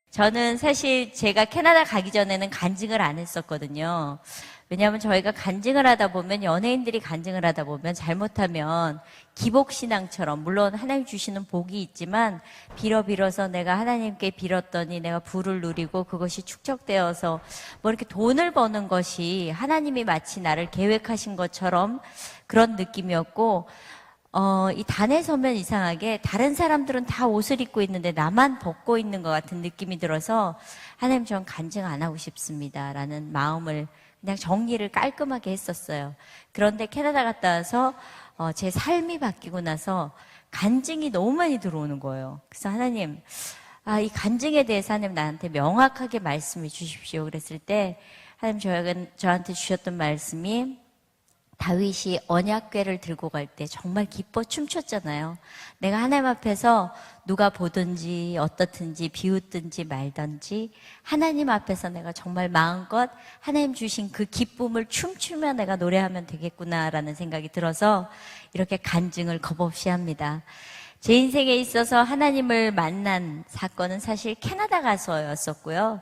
저는 사실 제가 캐나다 가기 전에는 간증을 안 했었거든요. 왜냐하면 저희가 간증을 하다 보면, 연예인들이 간증을 하다 보면 잘못하면 기복신앙처럼, 물론 하나님 주시는 복이 있지만 빌어서 내가 하나님께 빌었더니 내가 부를 누리고 그것이 축적되어서 뭐 이렇게 돈을 버는 것이 하나님이 마치 나를 계획하신 것처럼 그런 느낌이었고, 이 단에 서면 이상하게 다른 사람들은 다 옷을 입고 있는데 나만 벗고 있는 것 같은 느낌이 들어서, 하나님, 전 간증 안 하고 싶습니다 라는 마음을 그냥 정리를 깔끔하게 했었어요. 그런데 캐나다 갔다 와서 제 삶이 바뀌고 나서 간증이 너무 많이 들어오는 거예요. 그래서 하나님, 이 간증에 대해서 하나님 나한테 명확하게 말씀해 주십시오. 그랬을 때 하나님 저한테 주셨던 말씀이, 다윗이 언약궤를 들고 갈 때 정말 기뻐 춤췄잖아요. 내가 하나님 앞에서 누가 보든지 어떻든지 비웃든지 말든지 하나님 앞에서 내가 정말 마음껏 하나님 주신 그 기쁨을 춤추며 내가 노래하면 되겠구나라는 생각이 들어서 이렇게 간증을 겁없이 합니다. 제 인생에 있어서 하나님을 만난 사건은 사실 캐나다 가서였었고요.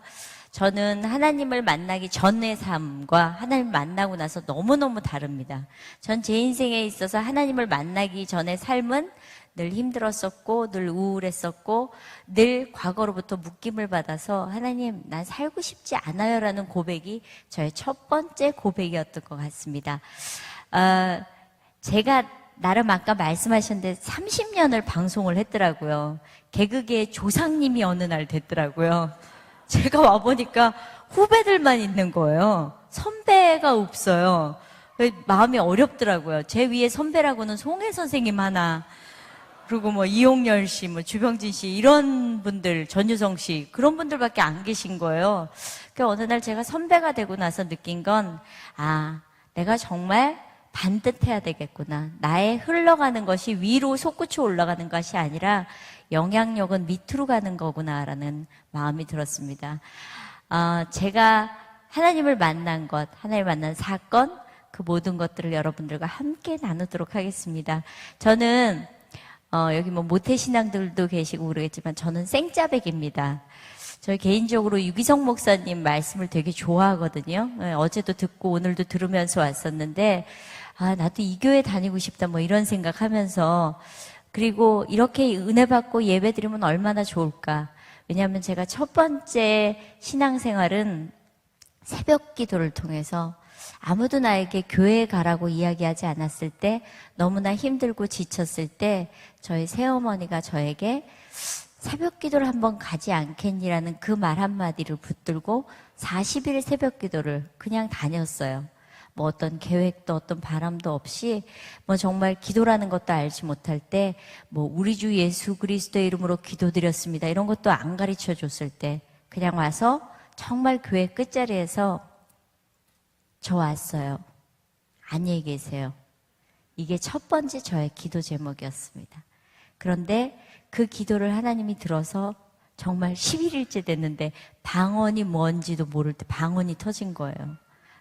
저는 하나님을 만나기 전의 삶과 하나님을 만나고 나서 너무너무 다릅니다. 전 제 인생에 있어서 하나님을 만나기 전의 삶은 늘 힘들었었고, 늘 우울했었고, 늘 과거로부터 묶임을 받아서 하나님, 난 살고 싶지 않아요 라는 고백이 저의 첫 번째 고백이었던 것 같습니다. 제가 나름 아까 말씀하셨는데 30년을 방송을 했더라고요. 개그계의 조상님이 어느 날 됐더라고요. 제가 와보니까 후배들만 있는 거예요. 선배가 없어요. 마음이 어렵더라고요. 제 위에 선배라고는 송혜 선생님 하나, 그리고 뭐 이용렬 씨, 뭐 주병진 씨, 이런 분들, 전유성 씨, 그런 분들밖에 안 계신 거예요. 그러니까 어느 날 제가 선배가 되고 나서 느낀 건, 내가 정말 반듯해야 되겠구나. 나의 흘러가는 것이 위로 솟구쳐 올라가는 것이 아니라 영향력은 밑으로 가는 거구나라는 마음이 들었습니다. 제가 하나님을 만난 것, 하나님을 만난 사건, 그 모든 것들을 여러분들과 함께 나누도록 하겠습니다. 저는 여기 뭐 모태신앙들도 계시고 그러겠지만 저는 생짜백입니다. 저희 개인적으로 유기성 목사님 말씀을 되게 좋아하거든요. 어제도 듣고 오늘도 들으면서 왔었는데, 나도 이 교회 다니고 싶다 뭐 이런 생각하면서, 그리고 이렇게 은혜 받고 예배 드리면 얼마나 좋을까. 왜냐하면 제가 첫 번째 신앙생활은 새벽 기도를 통해서, 아무도 나에게 교회에 가라고 이야기하지 않았을 때, 너무나 힘들고 지쳤을 때 저희 새어머니가 저에게 새벽 기도를 한번 가지 않겠니라는 그 말 한마디를 붙들고 40일 새벽 기도를 그냥 다녔어요. 뭐 어떤 계획도 어떤 바람도 없이, 뭐 정말 기도라는 것도 알지 못할 때, 뭐 우리 주 예수 그리스도의 이름으로 기도드렸습니다 이런 것도 안 가르쳐 줬을 때 그냥 와서 정말 교회 끝자리에서 저 왔어요. 안녕히 계세요. 이게 첫 번째 저의 기도 제목이었습니다. 그런데 그 기도를 하나님이 들어서 정말 11일째 됐는데 방언이 뭔지도 모를 때 방언이 터진 거예요.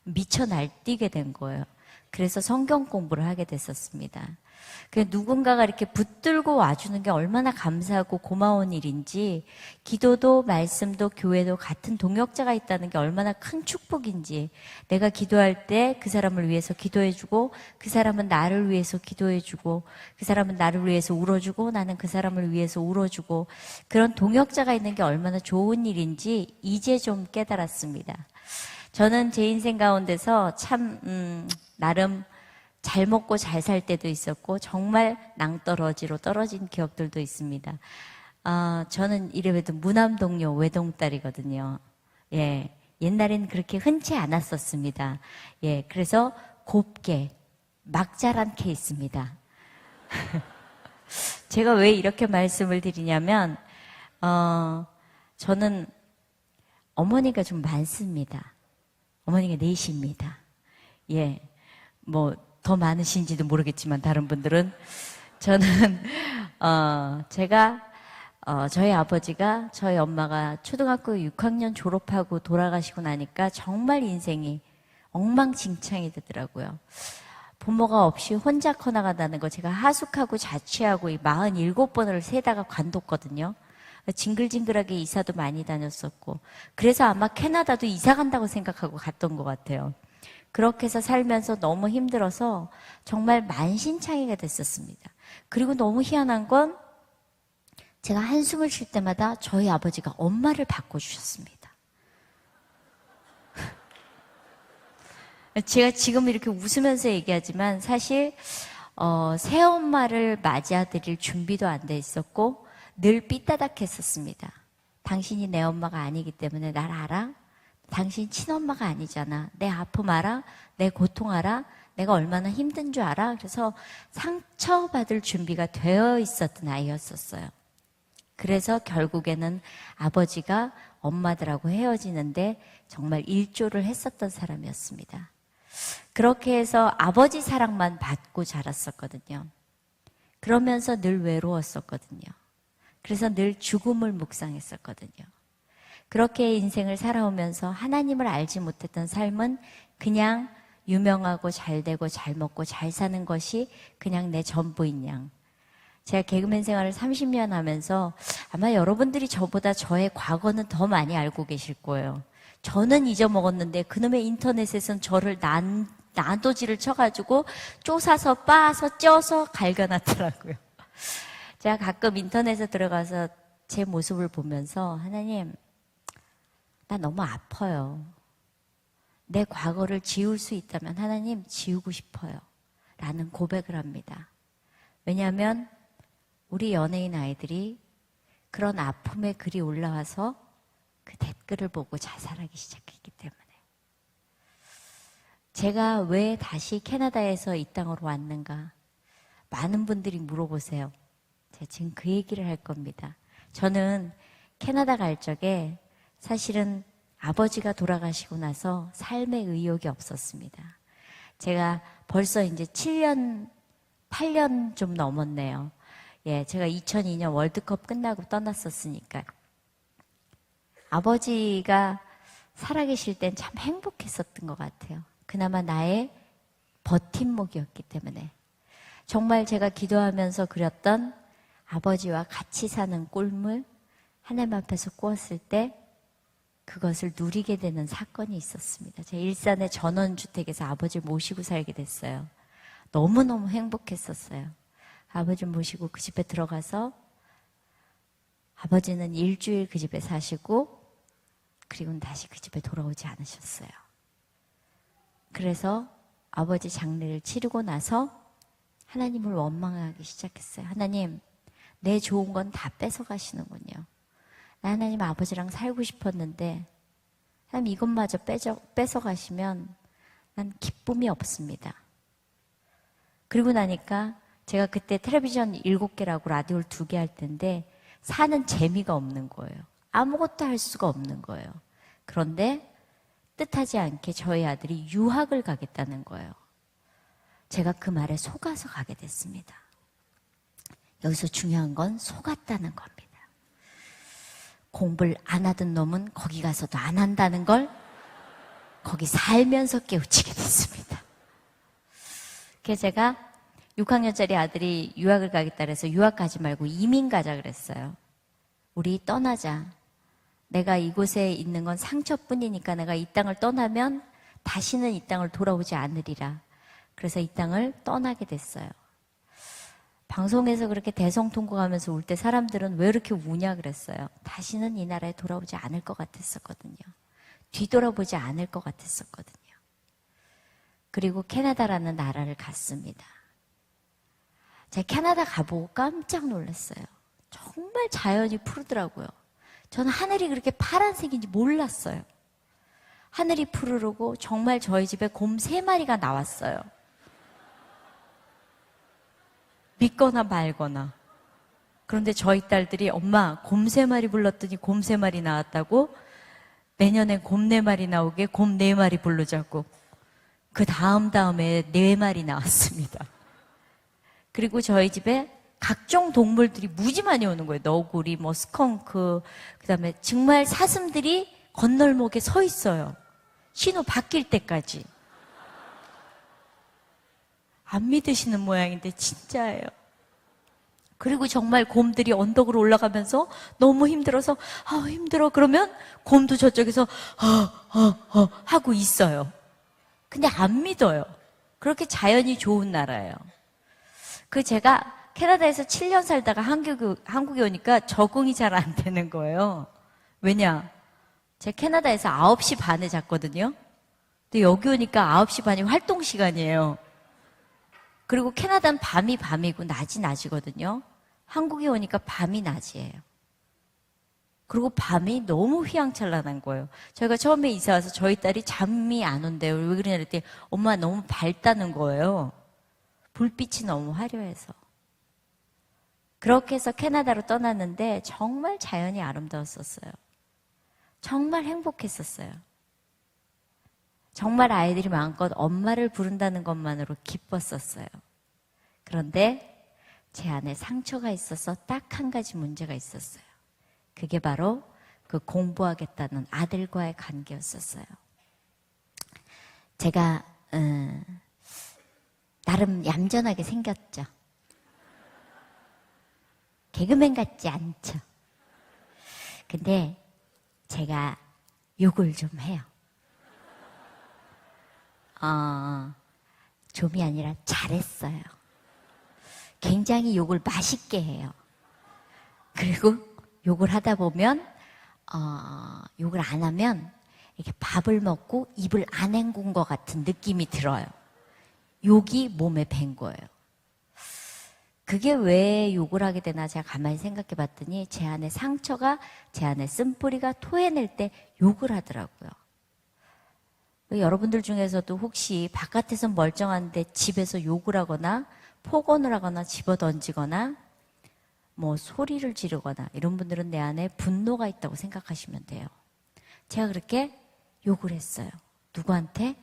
미쳐 날뛰게 된 거예요. 그래서 성경 공부를 하게 됐었습니다. 누군가가 이렇게 붙들고 와주는 게 얼마나 감사하고 고마운 일인지, 기도도 말씀도 교회도 같은 동역자가 있다는 게 얼마나 큰 축복인지, 내가 기도할 때 그 사람을 위해서 기도해주고, 그 사람은 나를 위해서 기도해주고, 그 사람은 나를 위해서 울어주고, 나는 그 사람을 위해서 울어주고, 그런 동역자가 있는 게 얼마나 좋은 일인지 이제 좀 깨달았습니다. 저는 제 인생 가운데서 참 나름 잘 먹고 잘 살 때도 있었고 정말 낭떠러지로 떨어진 기억들도 있습니다. 저는 이래봬도 무남동료 외동딸이거든요. 예, 옛날에는 그렇게 흔치 않았었습니다. 예, 그래서 곱게 막 자란 케이스입니다. 제가 왜 이렇게 말씀을 드리냐면, 저는 어머니가 좀 많습니다. 어머니가 넷입니다. 예, 뭐 더 많으신지도 모르겠지만 다른 분들은, 저는 제가 저희 아버지가, 저희 엄마가 초등학교 6학년 졸업하고 돌아가시고 나니까 정말 인생이 엉망진창이 되더라고요. 부모가 없이 혼자 커나간다는 거, 제가 하숙하고 자취하고 이 47번을 세다가 관뒀거든요. 징글징글하게 이사도 많이 다녔었고, 그래서 아마 캐나다도 이사 간다고 생각하고 갔던 것 같아요. 그렇게 해서 살면서 너무 힘들어서 정말 만신창이가 됐었습니다. 그리고 너무 희한한 건 제가 한숨을 쉴 때마다 저희 아버지가 엄마를 바꿔주셨습니다. 제가 지금 이렇게 웃으면서 얘기하지만 사실 새엄마를 맞이해드릴 준비도 안 돼 있었고 늘 삐따닥했었습니다. 당신이 내 엄마가 아니기 때문에 날 알아? 당신 친엄마가 아니잖아. 내 아픔 알아? 내 고통 알아? 내가 얼마나 힘든 줄 알아? 그래서 상처받을 준비가 되어 있었던 아이였었어요. 그래서 결국에는 아버지가 엄마들하고 헤어지는데 정말 일조를 했었던 사람이었습니다. 그렇게 해서 아버지 사랑만 받고 자랐었거든요. 그러면서 늘 외로웠었거든요. 그래서 늘 죽음을 묵상했었거든요. 그렇게 인생을 살아오면서 하나님을 알지 못했던 삶은 그냥 유명하고 잘 되고 잘 먹고 잘 사는 것이 그냥 내 전부인 양. 제가 개그맨 생활을 30년 하면서 아마 여러분들이 저보다 저의 과거는 더 많이 알고 계실 거예요. 저는 잊어먹었는데 그놈의 인터넷에선 저를 난도질을 쳐가지고 쪼사서 빻아서 쪄서 갈겨놨더라고요. 제가 가끔 인터넷에 들어가서 제 모습을 보면서 하나님, 나 너무 아파요. 내 과거를 지울 수 있다면 하나님 지우고 싶어요. 라는 고백을 합니다. 왜냐하면 우리 연예인 아이들이 그런 아픔의 글이 올라와서 그 댓글을 보고 자살하기 시작했기 때문에. 제가 왜 다시 캐나다에서 이 땅으로 왔는가? 많은 분들이 물어보세요. 제가 지금 그 얘기를 할 겁니다. 저는 캐나다 갈 적에 사실은 아버지가 돌아가시고 나서 삶의 의욕이 없었습니다. 제가 벌써 이제 7년, 8년 좀 넘었네요. 예, 제가 2002년 월드컵 끝나고 떠났었으니까. 아버지가 살아계실 땐 참 행복했었던 것 같아요. 그나마 나의 버팀목이었기 때문에. 정말 제가 기도하면서 그렸던 아버지와 같이 사는 꿀물 하나님 앞에서 꾸었을 때 그것을 누리게 되는 사건이 있었습니다. 제가 일산의 전원주택에서 아버지를 모시고 살게 됐어요. 너무너무 행복했었어요. 아버지를 모시고 그 집에 들어가서 아버지는 일주일 그 집에 사시고 그리고는 다시 그 집에 돌아오지 않으셨어요. 그래서 아버지 장례를 치르고 나서 하나님을 원망하기 시작했어요. 하나님, 내 좋은 건 다 뺏어가시는군요. 나 하나님 아버지랑 살고 싶었는데 하나님 이것마저 뺏어가시면 난 기쁨이 없습니다. 그리고 나니까 제가 그때 텔레비전 7개라고 라디오를 2개 할 텐데 사는 재미가 없는 거예요. 아무것도 할 수가 없는 거예요. 그런데 뜻하지 않게 저희 아들이 유학을 가겠다는 거예요. 제가 그 말에 속아서 가게 됐습니다. 여기서 중요한 건 속았다는 겁니다. 공부를 안 하던 놈은 거기 가서도 안 한다는 걸 거기 살면서 깨우치게 됐습니다. 그래서 제가 6학년짜리 아들이 유학을 가겠다 그래서 유학 가지 말고 이민 가자 그랬어요. 우리 떠나자. 내가 이곳에 있는 건 상처뿐이니까 내가 이 땅을 떠나면 다시는 이 땅을 돌아오지 않으리라. 그래서 이 땅을 떠나게 됐어요. 방송에서 그렇게 대성통곡하면서 울 때 사람들은 왜 이렇게 우냐 그랬어요. 다시는 이 나라에 돌아오지 않을 것 같았었거든요. 뒤돌아보지 않을 것 같았었거든요. 그리고 캐나다라는 나라를 갔습니다. 제가 캐나다 가보고 깜짝 놀랐어요. 정말 자연이 푸르더라고요. 저는 하늘이 그렇게 파란색인지 몰랐어요. 하늘이 푸르르고 정말 저희 집에 곰 3마리가 나왔어요. 믿거나 말거나. 그런데 저희 딸들이 엄마 곰 3마리 불렀더니 곰 3마리 나왔다고? 내년엔 곰 4마리 나오게 곰 4마리 부르자고. 그 다음에 4마리 나왔습니다. 그리고 저희 집에 각종 동물들이 무지 많이 오는 거예요. 너구리, 스컹크, 그다음에 정말 사슴들이 건널목에 서 있어요. 신호 바뀔 때까지. 안 믿으시는 모양인데 진짜예요. 그리고 정말 곰들이 언덕으로 올라가면서 너무 힘들어서 힘들어 그러면 곰도 저쪽에서 하고 있어요. 근데 안 믿어요. 그렇게 자연이 좋은 나라예요. 제가 캐나다에서 7년 살다가 한국에 오니까 적응이 잘 안 되는 거예요. 왜냐? 제가 캐나다에서 9시 반에 잤거든요. 근데 여기 오니까 9시 반이 활동 시간이에요. 그리고 캐나다는 밤이 밤이고 낮이 낮이거든요. 한국에 오니까 밤이 낮이에요. 그리고 밤이 너무 휘황찬란한 거예요. 저희가 처음에 이사 와서 저희 딸이 잠이 안 온대요. 왜 그러냐 그랬더니 엄마 너무 밝다는 거예요. 불빛이 너무 화려해서. 그렇게 해서 캐나다로 떠났는데 정말 자연이 아름다웠었어요. 정말 행복했었어요. 정말 아이들이 마음껏 엄마를 부른다는 것만으로 기뻤었어요. 그런데 제 안에 상처가 있어서 딱 한 가지 문제가 있었어요. 그게 바로 그 공부하겠다는 아들과의 관계였었어요. 제가 나름 얌전하게 생겼죠. 개그맨 같지 않죠. 근데 제가 욕을 좀 해요. 좀이 아니라 잘했어요. 굉장히 욕을 맛있게 해요. 그리고 욕을 하다 보면 욕을 안 하면 이렇게 밥을 먹고 입을 안 헹군 것 같은 느낌이 들어요. 욕이 몸에 밴 거예요. 그게 왜 욕을 하게 되나 제가 가만히 생각해 봤더니 제 안에 상처가, 제 안에 쓴뿌리가 토해낼 때 욕을 하더라고요. 여러분들 중에서도 혹시 바깥에서 멀쩡한데 집에서 욕을 하거나 폭언을 하거나 집어던지거나 뭐 소리를 지르거나 이런 분들은 내 안에 분노가 있다고 생각하시면 돼요. 제가 그렇게 욕을 했어요. 누구한테?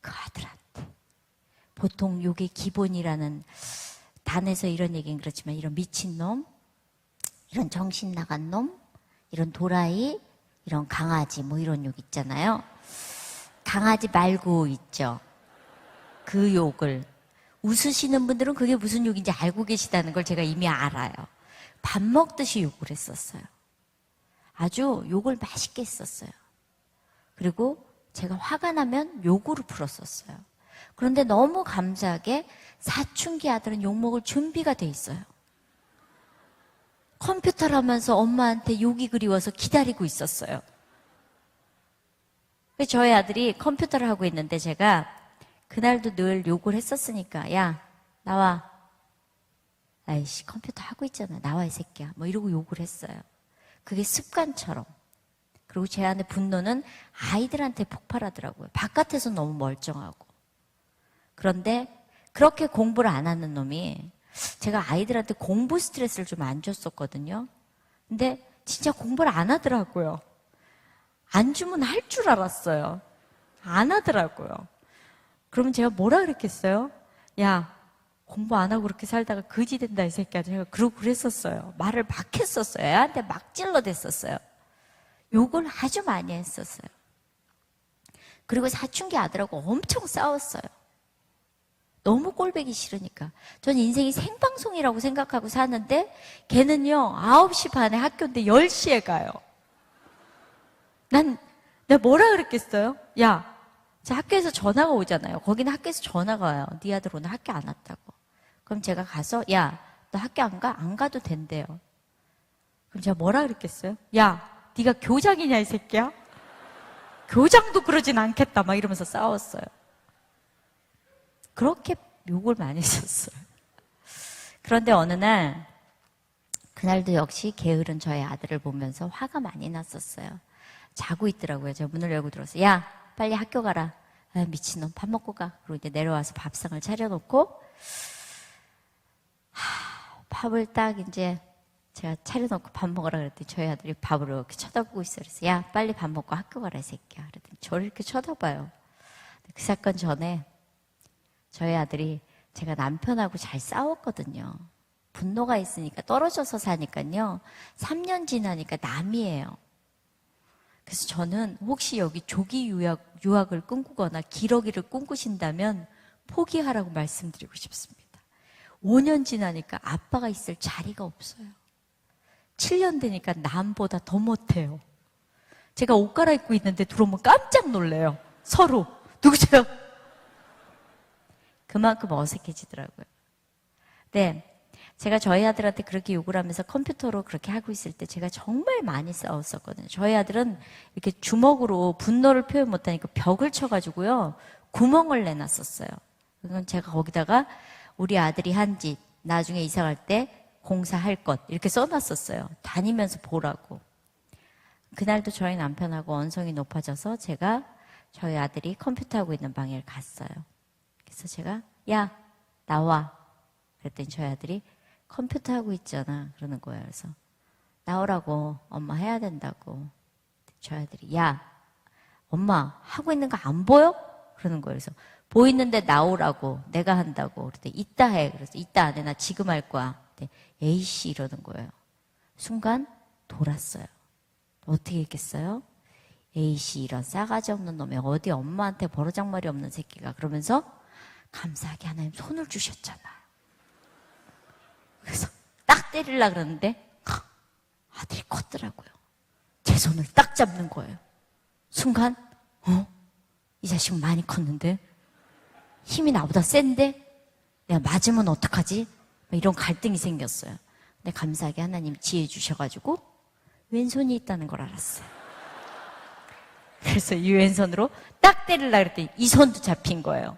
그 아들한테. 보통 욕의 기본이라는 단에서 이런 얘기는 그렇지만 이런 미친놈, 이런 정신 나간 놈, 이런 도라이, 이런 강아지 뭐 이런 욕 있잖아요. 강아지 말고 있죠. 그 욕을. 웃으시는 분들은 그게 무슨 욕인지 알고 계시다는 걸 제가 이미 알아요. 밥 먹듯이 욕을 했었어요. 아주 욕을 맛있게 했었어요. 그리고 제가 화가 나면 욕으로 풀었었어요. 그런데 너무 감사하게 사춘기 아들은 욕먹을 준비가 돼 있어요. 컴퓨터를 하면서 엄마한테 욕이 그리워서 기다리고 있었어요. 저희 아들이 컴퓨터를 하고 있는데 제가 그날도 늘 욕을 했었으니까 야 나와. 아이씨 컴퓨터 하고 있잖아. 나와 이 새끼야. 뭐 이러고 욕을 했어요. 그게 습관처럼. 그리고 제 안에 분노는 아이들한테 폭발하더라고요. 바깥에서 너무 멀쩡하고. 그런데 그렇게 공부를 안 하는 놈이 제가 아이들한테 공부 스트레스를 좀 안 줬었거든요. 근데 진짜 공부를 안 하더라고요. 안 주면 할 줄 알았어요. 안 하더라고요. 그러면 제가 뭐라 그랬겠어요? 야, 공부 안 하고 그렇게 살다가 거지 된다 이 새끼야. 제가 그러고 그랬었어요. 말을 막 했었어요. 애한테 막 찔러댔었어요. 욕을 아주 많이 했었어요. 그리고 사춘기 아들하고 엄청 싸웠어요. 너무 꼴보기 싫으니까. 전 인생이 생방송이라고 생각하고 사는데 걔는요 9시 반에 학교인데 10시에 가요. 내가 뭐라 그랬겠어요? 야, 제 학교에서 전화가 오잖아요. 거기는 학교에서 전화가 와요. 네 아들 오늘 학교 안 왔다고. 그럼 제가 가서 야, 너 학교 안 가? 안 가도 된대요. 그럼 제가 뭐라 그랬겠어요? 야, 네가 교장이냐 이 새끼야? 교장도 그러진 않겠다 막 이러면서 싸웠어요. 그렇게 욕을 많이 했었어요. 그런데 어느 날 그날도 역시 게으른 저의 아들을 보면서 화가 많이 났었어요. 자고 있더라고요. 제가 문을 열고 들어서 야 빨리 학교 가라. 아, 미친놈 밥 먹고 가. 그리고 이제 내려와서 밥상을 차려놓고 밥을 딱 이제 제가 차려놓고 밥 먹으라 그랬더니 저희 아들이 밥을 이렇게 쳐다보고 있어요. 그래서 야 빨리 밥 먹고 학교 가라 이 새끼야. 그랬더니 저를 이렇게 쳐다봐요. 그 사건 전에 저희 아들이 제가 남편하고 잘 싸웠거든요. 분노가 있으니까 떨어져서 사니까요. 3년 지나니까 남이에요. 그래서 저는 혹시 여기 조기 유학을 꿈꾸거나 기러기를 꿈꾸신다면 포기하라고 말씀드리고 싶습니다. 5년 지나니까 아빠가 있을 자리가 없어요. 7년 되니까 남보다 더 못해요. 제가 옷 갈아입고 있는데 들어오면 깜짝 놀래요. 서로. 누구세요? 그만큼 어색해지더라고요. 네. 제가 저희 아들한테 그렇게 욕을 하면서 컴퓨터로 그렇게 하고 있을 때 제가 정말 많이 싸웠었거든요. 저희 아들은 이렇게 주먹으로 분노를 표현 못하니까 벽을 쳐가지고요. 구멍을 내놨었어요. 그건 제가 거기다가 우리 아들이 한 짓, 나중에 이사 갈 때 공사할 것 이렇게 써놨었어요. 다니면서 보라고. 그날도 저희 남편하고 언성이 높아져서 제가 저희 아들이 컴퓨터 하고 있는 방에 갔어요. 그래서 제가 야 나와. 그랬더니 저희 아들이 컴퓨터 하고 있잖아. 그러는 거예요. 그래서 나오라고. 엄마 해야 된다고. 저희 아들이 야 엄마 하고 있는 거 안 보여? 그러는 거예요. 그래서 보이는데 나오라고. 내가 한다고. 그랬더니 이따 해. 그래서 이따 안 해. 나 지금 할 거야. 에이씨 이러는 거예요. 순간 돌았어요. 어떻게 했겠어요? 에이씨 이런 싸가지 없는 놈이 어디 엄마한테 버르장머리 없는 새끼가. 그러면서 감사하게 하나님 손을 주셨잖아. 그래서 딱 때리려고 그러는데 아들이 컸더라고요. 제 손을 딱 잡는 거예요. 순간 이 자식 많이 컸는데 힘이 나보다 센데 내가 맞으면 어떡하지? 이런 갈등이 생겼어요. 근데 감사하게 하나님 지혜 주셔가지고 왼손이 있다는 걸 알았어요. 그래서 이 왼손으로 딱 때리려고 그랬더니 이 손도 잡힌 거예요.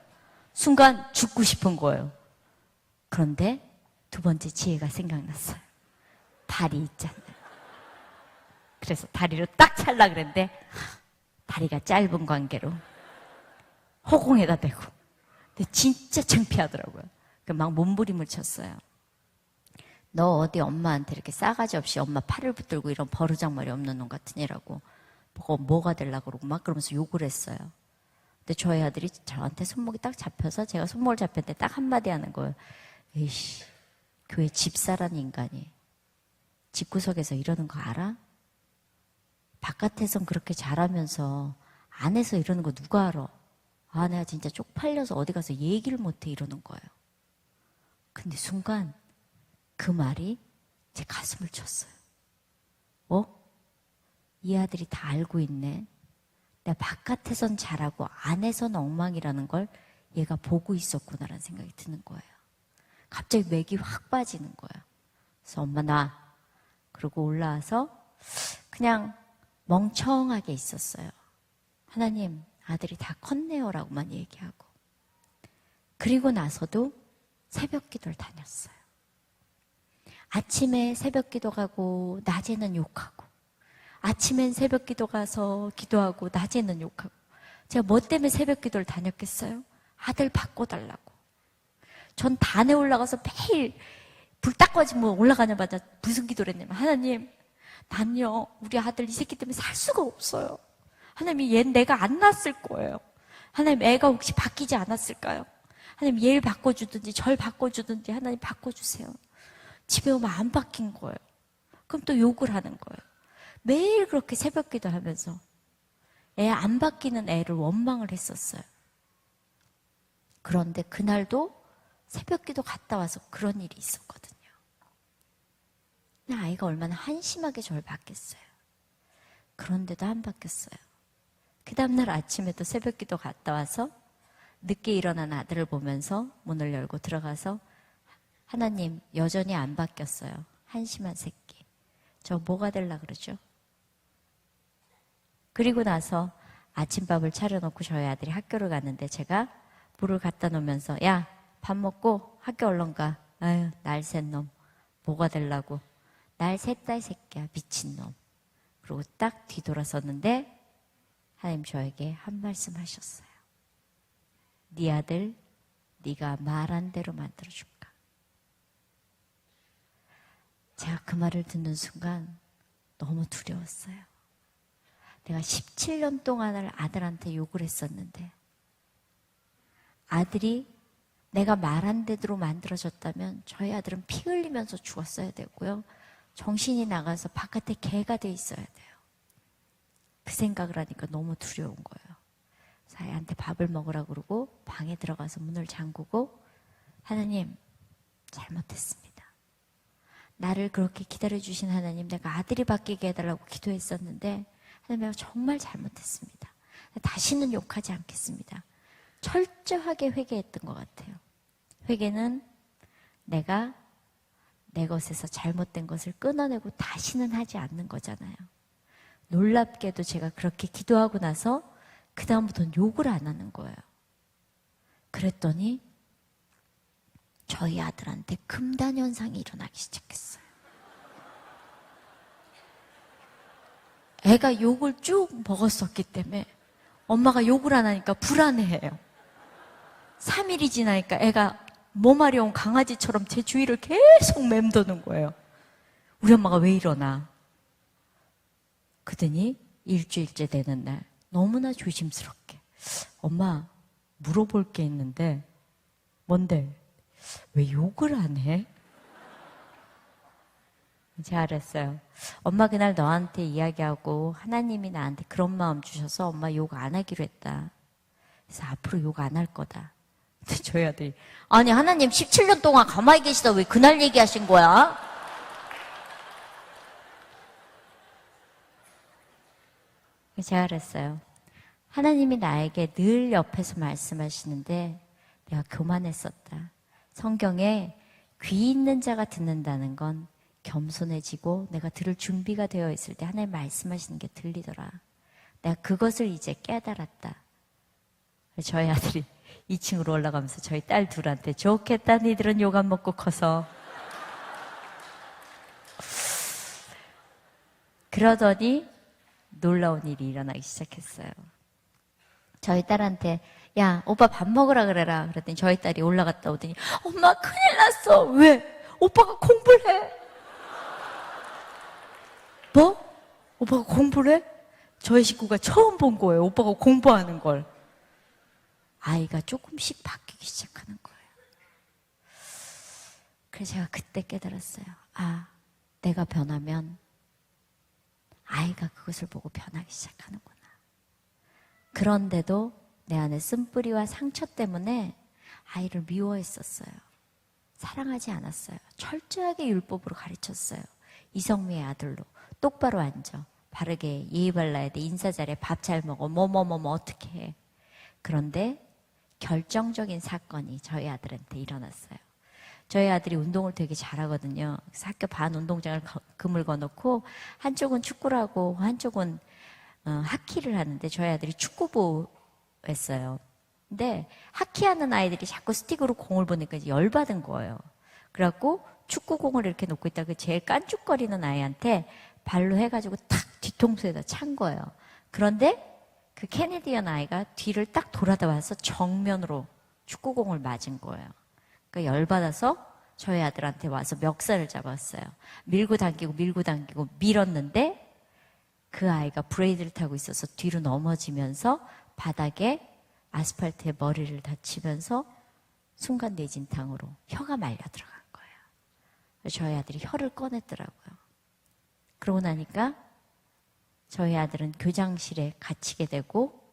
순간 죽고 싶은 거예요. 그런데 두 번째 지혜가 생각났어요. 다리 있잖아요. 그래서 다리로 딱 찰라 그랬는데 다리가 짧은 관계로 허공에다 대고. 근데 진짜 창피하더라고요. 막 몸부림을 쳤어요. 너 어디 엄마한테 이렇게 싸가지 없이 엄마 팔을 붙들고 이런 버르장머리 없는 놈 같으니라고 뭐가 되려고 그러고 막 그러면서 욕을 했어요. 근데 저희 아들이 저한테 손목이 딱 잡혀서 제가 손목을 잡혔는데 딱 한마디 하는 거예요. 에이씨, 교회 집사라는 인간이 집구석에서 이러는 거 알아? 바깥에선 그렇게 잘하면서 안에서 이러는 거 누가 알아? 아, 내가 진짜 쪽팔려서 어디 가서 얘기를 못해 이러는 거예요. 근데 순간 그 말이 제 가슴을 쳤어요. 이 아들이 다 알고 있네. 내가 바깥에선 잘하고 안에선 엉망이라는 걸 얘가 보고 있었구나라는 생각이 드는 거예요. 갑자기 맥이 확 빠지는 거예요. 그래서 엄마 나. 그러고 올라와서 그냥 멍청하게 있었어요. 하나님 아들이 다 컸네요라고만 얘기하고. 그리고 나서도 새벽 기도를 다녔어요. 아침에 새벽 기도 가고 낮에는 욕하고 아침엔 새벽 기도 가서 기도하고 낮에는 욕하고. 제가 뭐 때문에 새벽 기도를 다녔겠어요? 아들 바꿔달라고. 전 단에 올라가서 매일 불 딱 꺼지면 올라가자마자 무슨 기도를 했냐면 하나님 난요 우리 아들 이 새끼 때문에 살 수가 없어요. 하나님 얘 내가 안 낳았을 거예요. 하나님 애가 혹시 바뀌지 않았을까요? 하나님 얘를 바꿔주든지 절 바꿔주든지 하나님 바꿔주세요. 집에 오면 안 바뀐 거예요. 그럼 또 욕을 하는 거예요. 매일 그렇게 새벽 기도하면서 애 안 바뀌는 애를 원망을 했었어요. 그런데 그날도 새벽 기도 갔다 와서 그런 일이 있었거든요. 아이가 얼마나 한심하게 저를 봤겠어요. 그런데도 안 바뀌었어요. 그 다음날 아침에도 새벽 기도 갔다 와서 늦게 일어난 아들을 보면서 문을 열고 들어가서 하나님 여전히 안 바뀌었어요. 한심한 새끼. 저 뭐가 되려고 그러죠? 그리고 나서 아침밥을 차려놓고 저희 아들이 학교를 갔는데 제가 물을 갖다 놓으면서 야, 밥 먹고 학교 얼른 가. 아유, 날쌘 놈. 뭐가 되려고. 날 샜다 이 새끼야. 미친놈. 그리고 딱 뒤돌아섰는데 하나님 저에게 한 말씀 하셨어요. 네 아들 네가 말한 대로 만들어줄까. 제가 그 말을 듣는 순간 너무 두려웠어요. 내가 17년 동안을 아들한테 욕을 했었는데 아들이 내가 말한 대로 만들어졌다면 저희 아들은 피 흘리면서 죽었어야 되고요. 정신이 나가서 바깥에 개가 돼 있어야 돼요. 그 생각을 하니까 너무 두려운 거예요. 그래서 아이한테 밥을 먹으라고 그러고 방에 들어가서 문을 잠그고 하나님 잘못했습니다. 나를 그렇게 기다려주신 하나님, 내가 아들이 바뀌게 해달라고 기도했었는데 하나님, 내가 정말 잘못했습니다. 다시는 욕하지 않겠습니다. 철저하게 회개했던 것 같아요. 회개는 내가 내 것에서 잘못된 것을 끊어내고 다시는 하지 않는 거잖아요. 놀랍게도 제가 그렇게 기도하고 나서 그 다음부터는 욕을 안 하는 거예요. 그랬더니 저희 아들한테 금단 현상이 일어나기 시작했어요. 애가 욕을 쭉 먹었었기 때문에 엄마가 욕을 안 하니까 불안해해요. 3일이 지나니까 애가 몸마려운 강아지처럼 제 주위를 계속 맴도는 거예요. 우리 엄마가 왜 이러나? 그러더니 일주일째 되는 날 너무나 조심스럽게, 엄마 물어볼 게 있는데. 뭔데? 왜 욕을 안 해? 제가 알았어요. 엄마 그날 너한테 이야기하고 하나님이 나한테 그런 마음 주셔서 엄마 욕 안 하기로 했다. 그래서 앞으로 욕 안 할 거다. 근데 저희 아들이, 아니 하나님 17년 동안 가만히 계시다 왜 그날 얘기하신 거야? 제가 알았어요. 하나님이 나에게 늘 옆에서 말씀하시는데 내가 교만했었다. 성경에 귀 있는 자가 듣는다는 건 겸손해지고 내가 들을 준비가 되어 있을 때 하나님 말씀하시는 게 들리더라. 내가 그것을 이제 깨달았다. 저희 아들이 2층으로 올라가면서 저희 딸 둘한테, 좋겠다 니들은 욕 안 먹고 커서. 그러더니 놀라운 일이 일어나기 시작했어요. 저희 딸한테, 야 오빠 밥 먹으라 그래라. 그랬더니 저희 딸이 올라갔다 오더니, 엄마 큰일 났어. 왜? 오빠가 공부를 해. 뭐? 오빠가 공부를 해? 저희 식구가 처음 본 거예요. 오빠가 공부하는 걸. 아이가 조금씩 바뀌기 시작하는 거예요. 그래서 제가 그때 깨달았어요. 아, 내가 변하면 아이가 그것을 보고 변하기 시작하는구나. 그런데도 내 안에 쓴뿌리와 상처 때문에 아이를 미워했었어요. 사랑하지 않았어요. 철저하게 율법으로 가르쳤어요. 이성미의 아들로 똑바로 앉아, 바르게 예의 발라야 돼, 인사 잘해, 밥 잘 먹어, 뭐뭐뭐뭐 어떻게 해. 그런데 결정적인 사건이 저희 아들한테 일어났어요. 저희 아들이 운동을 되게 잘하거든요. 그래서 학교 반 운동장을 그물 거놓고 한쪽은 축구를 하고 한쪽은 하키를 하는데 저희 아들이 축구부 했어요. 근데 하키하는 아이들이 자꾸 스틱으로 공을 보니까 이제 열받은 거예요. 그래갖고 축구공을 이렇게 놓고 있다가 제일 깐죽거리는 아이한테 발로 해가지고 탁 뒤통수에다 찬 거예요. 그런데 그 캐네디언 아이가 뒤를 딱 돌아다 와서 정면으로 축구공을 맞은 거예요. 그러니까 열받아서 저희 아들한테 와서 멱살을 잡았어요. 밀고 당기고 밀었는데 그 아이가 브레이드를 타고 있어서 뒤로 넘어지면서 바닥에 아스팔트에 머리를 다치면서 순간 뇌진탕으로 혀가 말려 들어간 거예요. 저희 아들이 혀를 꺼냈더라고요. 그러고 나니까 저희 아들은 교장실에 갇히게 되고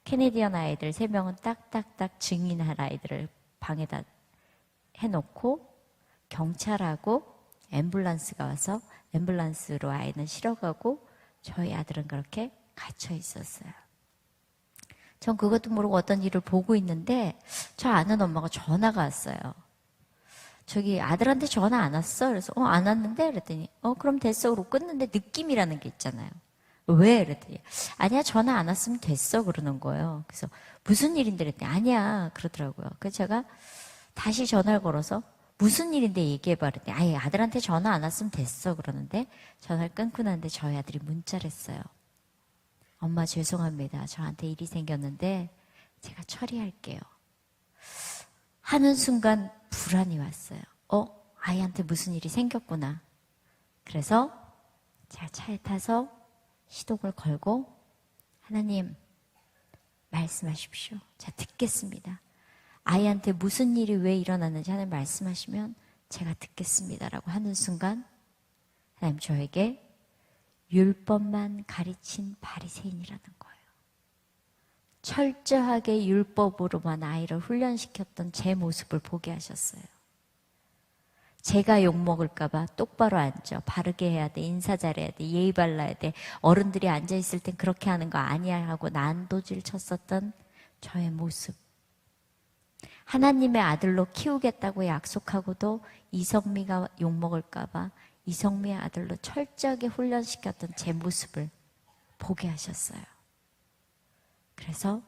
캐네디언 아이들 3명은 딱딱딱 증인할 아이들을 방에다 해놓고 경찰하고 앰뷸런스가 와서 앰뷸런스로 아이는 실어가고 저희 아들은 그렇게 갇혀 있었어요. 전 그것도 모르고 어떤 일을 보고 있는데 저 아는 엄마가 전화가 왔어요. 저기 아들한테 전화 안 왔어? 그래서 안 왔는데? 그랬더니 그럼 됐어. 그러고 끊는데 느낌이라는 게 있잖아요. 왜? 그랬더니 아니야 전화 안 왔으면 됐어 그러는 거예요. 그래서 무슨 일인데? 그랬더니 아니야 그러더라고요. 그래서 제가 다시 전화를 걸어서 무슨 일인데 얘기해봐. 그랬더니 아예 아들한테 전화 안 왔으면 됐어 그러는데 전화를 끊고 났는데 저희 아들이 문자를 했어요. 엄마 죄송합니다. 저한테 일이 생겼는데 제가 처리할게요. 하는 순간 불안이 왔어요. 아이한테 무슨 일이 생겼구나. 그래서 제가 차에 타서 시동을 걸고 하나님 말씀하십시오. 제가 듣겠습니다. 아이한테 무슨 일이 왜 일어났는지 하나님 말씀하시면 제가 듣겠습니다라고 하는 순간 하나님 저에게 율법만 가르친 바리새인이라는 거예요. 철저하게 율법으로만 아이를 훈련시켰던 제 모습을 보게 하셨어요. 제가 욕먹을까봐 똑바로 앉아. 바르게 해야 돼. 인사 잘해야 돼. 예의 발라야 돼. 어른들이 앉아있을 땐 그렇게 하는 거 아니야 하고 난도질 쳤었던 저의 모습. 하나님의 아들로 키우겠다고 약속하고도 이성미가 욕먹을까봐 이성미의 아들로 철저하게 훈련시켰던 제 모습을 보게 하셨어요. 그래서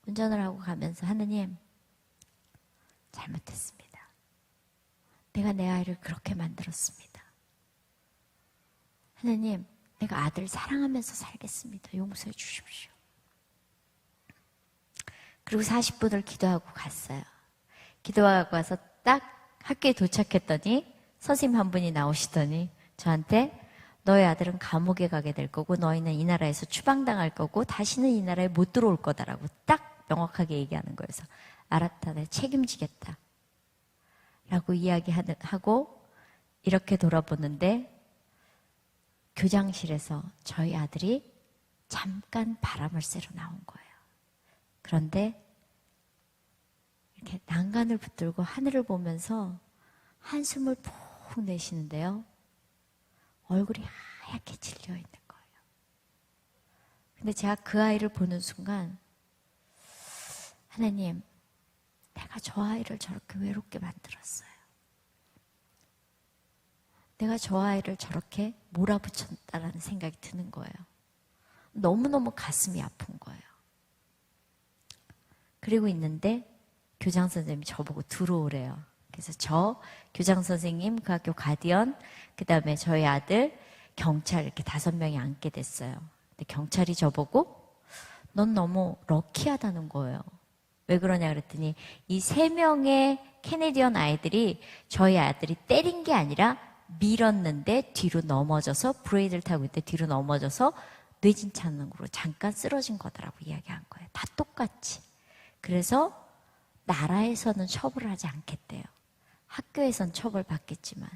운전을 하고 가면서 하느님, 잘못했습니다. 내가 내 아이를 그렇게 만들었습니다. 하느님, 내가 아들 사랑하면서 살겠습니다. 용서해 주십시오. 그리고 40분을 기도하고 갔어요. 기도하고 와서 딱 학교에 도착했더니 선생님 한 분이 나오시더니 저한테 너희 아들은 감옥에 가게 될 거고 너희는 이 나라에서 추방당할 거고 다시는 이 나라에 못 들어올 거다라고 딱 명확하게 얘기하는 거예요. 그래서 알았다, 내가 책임지겠다 라고 이야기하고 이렇게 돌아보는데 교장실에서 저희 아들이 잠깐 바람을 쐬러 나온 거예요. 그런데 이렇게 난간을 붙들고 하늘을 보면서 한숨을 푹 내쉬는데요. 얼굴이 하얗게 질려 있는 거예요. 근데 제가 그 아이를 보는 순간 하나님, 내가 저 아이를 저렇게 외롭게 만들었어요. 내가 저 아이를 저렇게 몰아붙였다라는 생각이 드는 거예요. 너무너무 가슴이 아픈 거예요. 그리고 있는데 교장 선생님이 저보고 들어오래요. 그래서 저, 교장 선생님, 그 학교 가디언, 그 다음에 저희 아들, 경찰 이렇게 5명이 앉게 됐어요. 근데 경찰이 저보고 넌 너무 럭키하다는 거예요. 왜 그러냐 그랬더니 이 3명의 캐네디언 아이들이 저희 아들이 때린 게 아니라 밀었는데 뒤로 넘어져서 브레이크를 타고 있는데 뒤로 넘어져서 뇌진창으로 잠깐 쓰러진 거다라고 이야기한 거예요. 다 똑같이. 그래서 나라에서는 처벌을 하지 않겠대요. 학교에선 처벌받겠지만.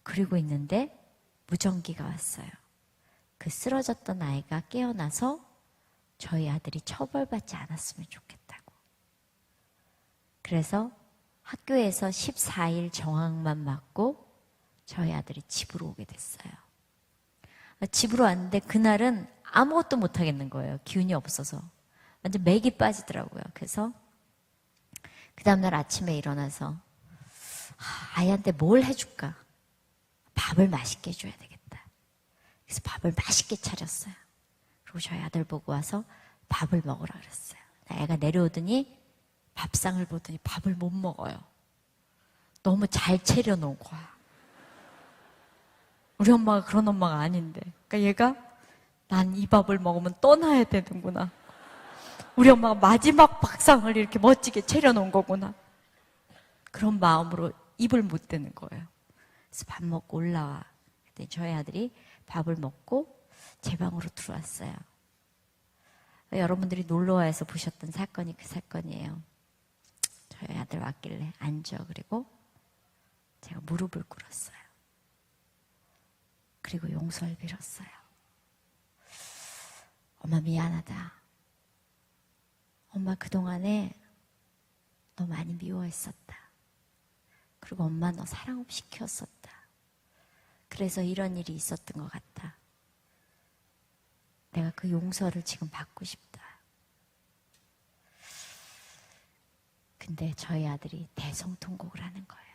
그리고 있는데 무전기가 왔어요. 그 쓰러졌던 아이가 깨어나서 저희 아들이 처벌받지 않았으면 좋겠다고. 그래서 학교에서 14일 정학만 맞고 저희 아들이 집으로 오게 됐어요. 집으로 왔는데 그날은 아무것도 못 하겠는 거예요. 기운이 없어서. 완전 맥이 빠지더라고요. 그래서 그 다음날 아침에 일어나서 아이한테 뭘 해줄까? 밥을 맛있게 해줘야 되겠다. 그래서 밥을 맛있게 차렸어요. 그리고 저희 아들 보고 와서 밥을 먹으라 그랬어요. 애가 내려오더니 밥상을 보더니 밥을 못 먹어요. 너무 잘 차려놓은 거야. 우리 엄마가 그런 엄마가 아닌데. 그러니까 얘가 난 이 밥을 먹으면 떠나야 되는구나. 우리 엄마가 마지막 밥상을 이렇게 멋지게 차려놓은 거구나. 그런 마음으로 입을 못 대는 거예요. 그래서 밥 먹고 올라와. 그때 저희 아들이 밥을 먹고 제 방으로 들어왔어요. 여러분들이 놀러와서 보셨던 사건이 그 사건이에요. 저희 아들 왔길래 앉아. 그리고 제가 무릎을 꿇었어요. 그리고 용서를 빌었어요. 엄마 미안하다. 엄마 그동안에 너 많이 미워했었다. 그리고 엄마 너 사랑 없이 키웠었다. 그래서 이런 일이 있었던 것 같다. 내가 그 용서를 지금 받고 싶다. 근데 저희 아들이 대성통곡을 하는 거예요.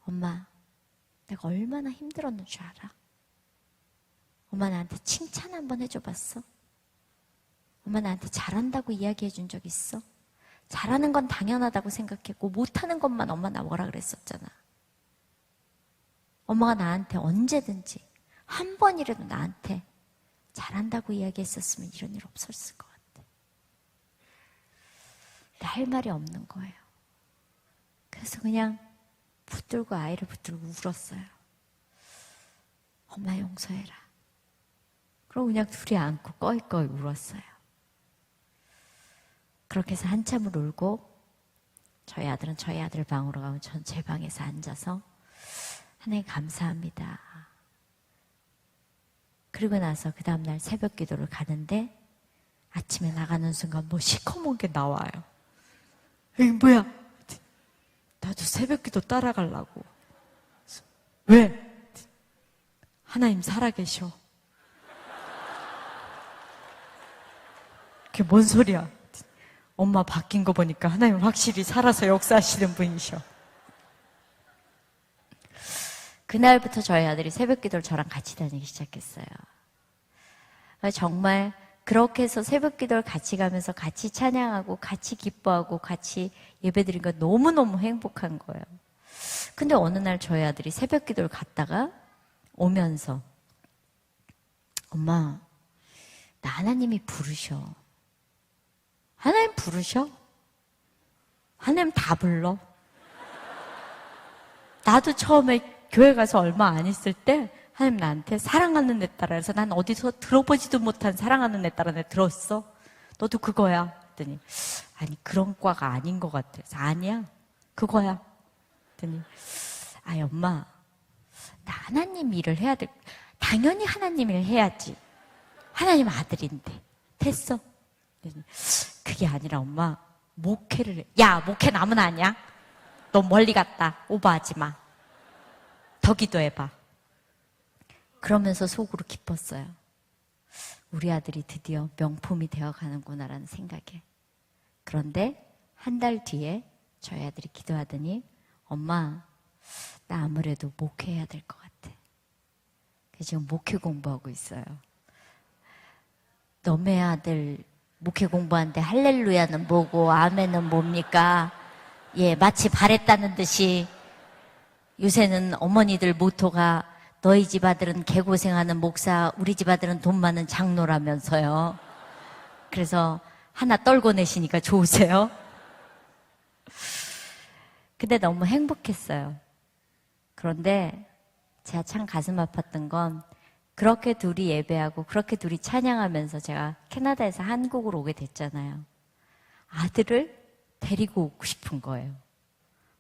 엄마, 내가 얼마나 힘들었는 줄 알아? 엄마 나한테 칭찬 한번 해줘봤어? 엄마 나한테 잘한다고 이야기해 준 적 있어? 잘하는 건 당연하다고 생각했고 못하는 것만 엄마 나 뭐라 그랬었잖아. 엄마가 나한테 언제든지 한 번이라도 나한테 잘한다고 이야기했었으면 이런 일 없었을 것 같아. 근데 할 말이 없는 거예요. 그래서 그냥 붙들고 아이를 붙들고 울었어요. 엄마 용서해라. 그러고 그냥 둘이 안고 꺼이꺼이 울었어요. 그렇게 해서 한참을 울고 저희 아들은 저희 아들 방으로 가고 전 제 방에서 앉아서 하나님 감사합니다. 그리고 나서 그 다음날 새벽 기도를 가는데 아침에 나가는 순간 뭐 시커먼 게 나와요. 이게 뭐야? 나 나도 새벽기도 따라가려고. 왜? 하나님 살아계셔. 그게 뭔 소리야? 엄마 바뀐 거 보니까 하나님 확실히 살아서 역사하시는 분이셔. 그날부터 저희 아들이 새벽기도를 저랑 같이 다니기 시작했어요. 정말 그렇게 해서 새벽기도를 같이 가면서 같이 찬양하고 같이 기뻐하고 같이 예배드린 거 너무너무 행복한 거예요. 근데 어느 날 저희 아들이 새벽기도를 갔다가 오면서 엄마, 나 하나님이 부르셔. 하나님 부르셔? 하나님 다 불러. 나도 처음에 교회 가서 얼마 안 있을 때 하나님 나한테 사랑하는 내 딸아 해서 난 어디서 들어보지도 못한 사랑하는 내 딸아 내 들었어? 너도 그거야? 그랬더니 아니 그런 과가 아닌 것 같아. 그래서 아니야 그거야. 그랬더니 아이 엄마 나 하나님 일을 해야 돼. 당연히 하나님 일 해야지. 하나님 아들인데 됐어. 그랬더니 그게 아니라 엄마 목회를 해. 야 목회 남은 아니야? 너 멀리 갔다 오버하지 마. 더 기도해봐. 그러면서 속으로 기뻤어요. 우리 아들이 드디어 명품이 되어가는구나라는 생각에. 그런데 한 달 뒤에 저희 아들이 기도하더니 엄마 나 아무래도 목회해야 될 것 같아. 그래서 지금 목회 공부하고 있어요. 너네 아들 목회 공부하는데 할렐루야는 뭐고 아멘은 뭡니까? 예, 마치 바랬다는 듯이 요새는 어머니들 모토가 너희 집 아들은 개고생하는 목사, 우리 집 아들은 돈 많은 장로라면서요. 그래서 하나 떨고 내시니까 좋으세요? 근데 너무 행복했어요. 그런데 제가 참 가슴 아팠던 건 그렇게 둘이 예배하고 그렇게 둘이 찬양하면서 제가 캐나다에서 한국으로 오게 됐잖아요. 아들을 데리고 오고 싶은 거예요.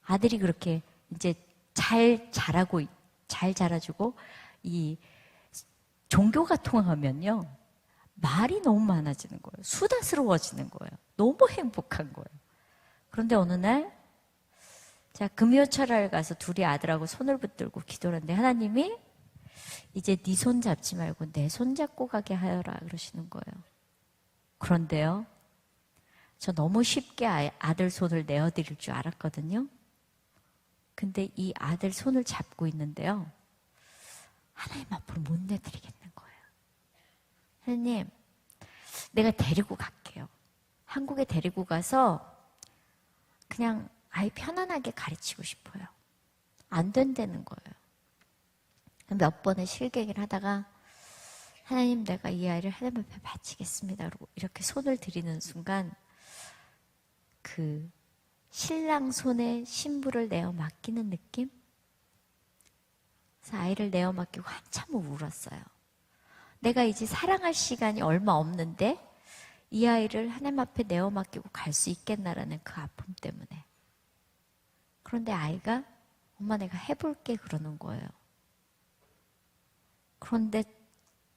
아들이 그렇게 이제 잘 자라주고 이 종교가 통하면요 말이 너무 많아지는 거예요. 수다스러워지는 거예요. 너무 행복한 거예요. 그런데 어느 날 제가 금요철을 가서 둘이 아들하고 손을 붙들고 기도를 했는데 하나님이 이제 네 손 잡지 말고 내 손 잡고 가게 하여라 그러시는 거예요. 그런데요 저 너무 쉽게 아들 손을 내어드릴 줄 알았거든요. 근데 이 아들 손을 잡고 있는데요. 하나님 앞으로 못 내드리겠는 거예요. 하나님, 내가 데리고 갈게요. 한국에 데리고 가서 그냥 아이 편안하게 가르치고 싶어요. 안 된다는 거예요. 몇 번의 실갱이를 하다가 하나님 내가 이 아이를 하나님 앞에 바치겠습니다. 그리고 이렇게 손을 들이는 순간 그 신랑 손에 신부를 내어 맡기는 느낌? 그래서 아이를 내어 맡기고 한참을 울었어요. 내가 이제 사랑할 시간이 얼마 없는데 이 아이를 하나님 앞에 내어 맡기고 갈 수 있겠나라는 그 아픔 때문에. 그런데 아이가 엄마 내가 해볼게 그러는 거예요. 그런데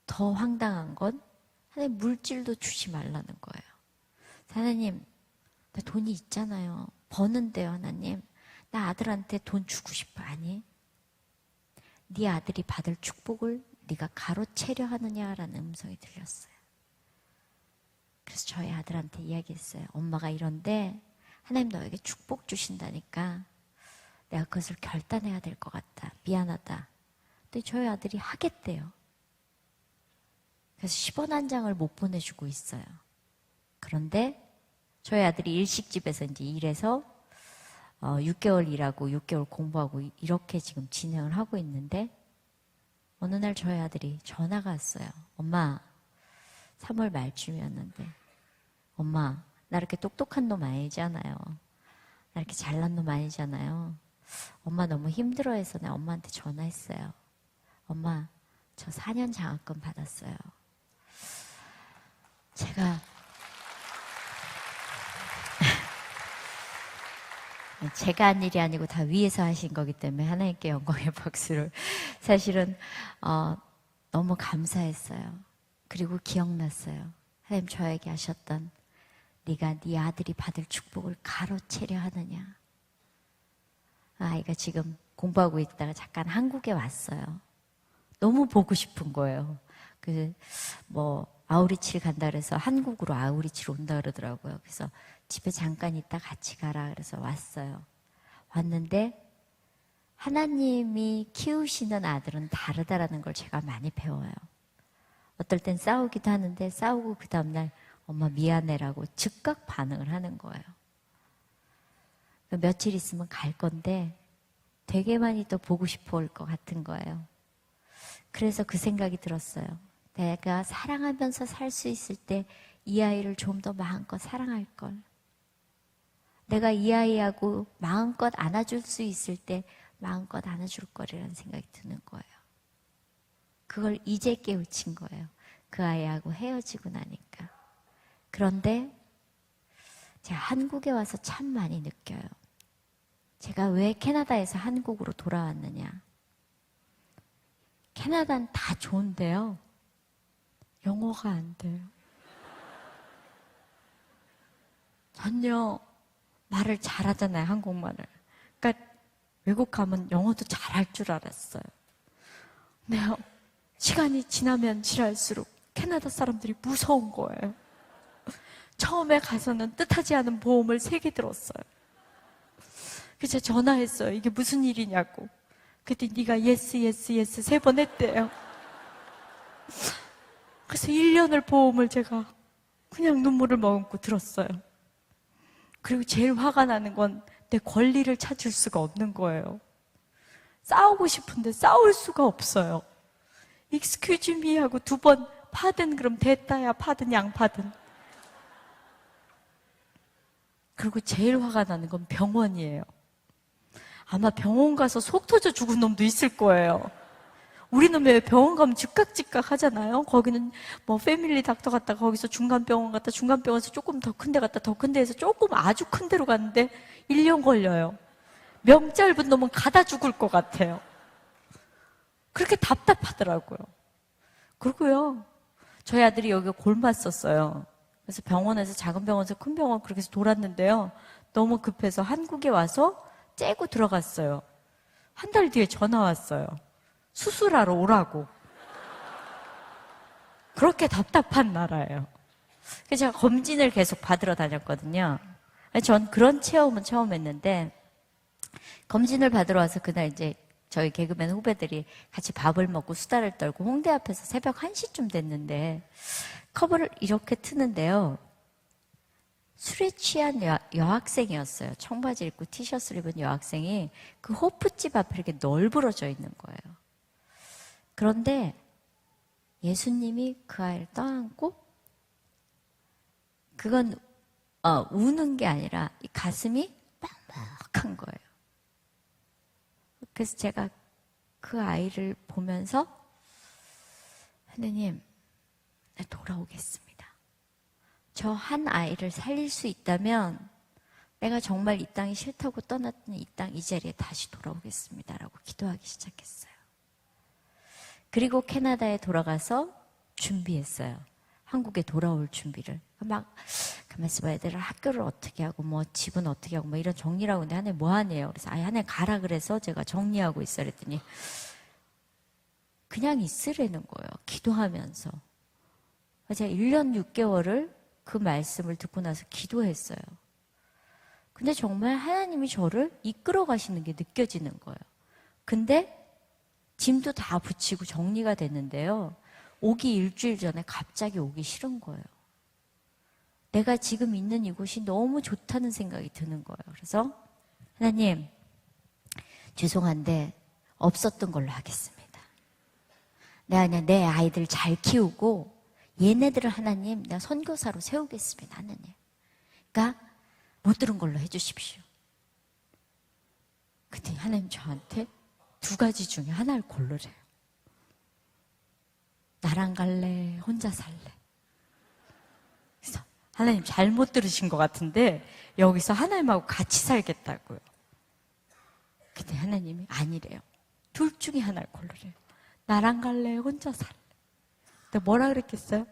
더 황당한 건 하나님 물질도 주지 말라는 거예요. 하나님 나 돈이 있잖아요. 버는데요 하나님. 나 아들한테 돈 주고 싶어. 아니. 네 아들이 받을 축복을 네가 가로채려 하느냐라는 음성이 들렸어요. 그래서 저희 아들한테 이야기했어요. 엄마가 이런데 하나님 너에게 축복 주신다니까 내가 그것을 결단해야 될 것 같다. 미안하다. 근데 저희 아들이 하겠대요. 그래서 10원 한 장을 못 보내주고 있어요. 그런데 저희 아들이 일식집에서 이제 일해서 6개월 일하고 6개월 공부하고 이렇게 지금 진행을 하고 있는데 어느 날 저희 아들이 전화가 왔어요. 엄마 3월 말쯤이었는데 엄마 나 이렇게 똑똑한 놈 아니잖아요. 나 이렇게 잘난 놈 아니잖아요. 엄마 너무 힘들어해서 내가 엄마한테 전화했어요. 엄마 저 4년 장학금 받았어요. 제가 한 일이 아니고 다 위에서 하신 거기 때문에 하나님께 영광의 박수를 사실은 너무 감사했어요. 그리고 기억났어요. 하나님 저에게 하셨던 네가 네 아들이 받을 축복을 가로채려 하느냐. 아이가 지금 공부하고 있다가 잠깐 한국에 왔어요. 너무 보고 싶은 거예요. 아우리치를 간다 그래서 한국으로 아우리치로 온다 그러더라고요. 그래서 집에 잠깐 있다 같이 가라 그래서 왔어요. 왔는데 하나님이 키우시는 아들은 다르다라는 걸 제가 많이 배워요. 어떨 땐 싸우기도 하는데 싸우고 그 다음날 엄마 미안해라고 즉각 반응을 하는 거예요. 며칠 있으면 갈 건데 되게 많이 또 보고 싶어 올 것 같은 거예요. 그래서 그 생각이 들었어요. 내가 사랑하면서 살 수 있을 때 이 아이를 좀 더 마음껏 사랑할 걸. 내가 이 아이하고 마음껏 안아줄 수 있을 때 마음껏 안아줄 거리라는 생각이 드는 거예요. 그걸 이제 깨우친 거예요. 그 아이하고 헤어지고 나니까. 그런데 제가 한국에 와서 참 많이 느껴요. 제가 왜 캐나다에서 한국으로 돌아왔느냐. 캐나다는 다 좋은데요. 영어가 안 돼요. 전혀 말을 잘하잖아요, 한국말을. 그러니까 외국 가면 영어도 잘할 줄 알았어요. 근데 시간이 지나면 지날수록 캐나다 사람들이 무서운 거예요. 처음에 가서는 뜻하지 않은 보험을 3개 들었어요. 그래서 제가 전화했어요. 이게 무슨 일이냐고. 그랬더니 네가 예스 3번 했대요. 그래서 1년을 보험을 제가 그냥 눈물을 머금고 들었어요. 그리고 제일 화가 나는 건 내 권리를 찾을 수가 없는 거예요. 싸우고 싶은데 싸울 수가 없어요. excuse me 하고 2번 파든 그럼 됐다야 파든 양파든. 그리고 제일 화가 나는 건 병원이에요. 아마 병원 가서 속 터져 죽은 놈도 있을 거예요. 우리는 왜 병원 가면 즉각 하잖아요. 거기는 패밀리 닥터 갔다 거기서 중간병원 갔다 중간병원에서 조금 더 큰 데 갔다 더 큰 데에서 조금 아주 큰 데로 갔는데 1년 걸려요. 명 짧은 놈은 가다 죽을 것 같아요. 그렇게 답답하더라고요. 그리고요, 저희 아들이 여기 골맞었어요. 그래서 병원에서 작은 병원에서 큰 병원 그렇게 해서 돌았는데요. 너무 급해서 한국에 와서 째고 들어갔어요. 한 달 뒤에 전화 왔어요. 수술하러 오라고. 그렇게 답답한 나라예요. 그래서 제가 검진을 계속 받으러 다녔거든요. 전 그런 체험은 처음 했는데, 검진을 받으러 와서 그날 이제 저희 개그맨 후배들이 같이 밥을 먹고 수다를 떨고 홍대 앞에서 새벽 1시쯤 됐는데, 커버를 이렇게 트는데요. 술에 취한 여학생이었어요. 청바지 입고 티셔츠를 입은 여학생이 그 호프집 앞에 이렇게 널브러져 있는 거예요. 그런데 예수님이 그 아이를 떠안고, 그건 우는 게 아니라 이 가슴이 뻑뻑한 거예요. 그래서 제가 그 아이를 보면서 하느님, 나 돌아오겠습니다. 저 한 아이를 살릴 수 있다면 내가 정말 이 땅이 싫다고 떠났던 이 땅, 이 자리에 다시 돌아오겠습니다라고 기도하기 시작했어요. 그리고 캐나다에 돌아가서 준비했어요. 한국에 돌아올 준비를. 막 가만있어 봐, 애들 학교를 어떻게 하고 집은 어떻게 하고 이런 정리를 하고 있는데 하나님 뭐 하네요. 그래서 하나님 가라 그래서 제가 정리하고 있어 그랬더니 그냥 있으라는 거예요. 기도하면서. 제가 1년 6개월을 그 말씀을 듣고 나서 기도했어요. 근데 정말 하나님이 저를 이끌어 가시는 게 느껴지는 거예요. 근데 짐도 다 붙이고 정리가 됐는데요. 오기 일주일 전에 갑자기 오기 싫은 거예요. 내가 지금 있는 이곳이 너무 좋다는 생각이 드는 거예요. 그래서 하나님, 죄송한데 없었던 걸로 하겠습니다. 내가 그냥 내 아이들 잘 키우고 얘네들을 하나님 내가 선교사로 세우겠습니다. 하나님. 그러니까 못 들은 걸로 해주십시오. 근데 하나님 저한테 2가지 중에 하나를 고르래요. 나랑 갈래? 혼자 살래? 그래서 하나님 잘못 들으신 것 같은데 여기서 하나님하고 같이 살겠다고요. 근데 하나님이 아니래요. 둘 중에 하나를 고르래요. 나랑 갈래? 혼자 살래? 내가 뭐라 그랬겠어요?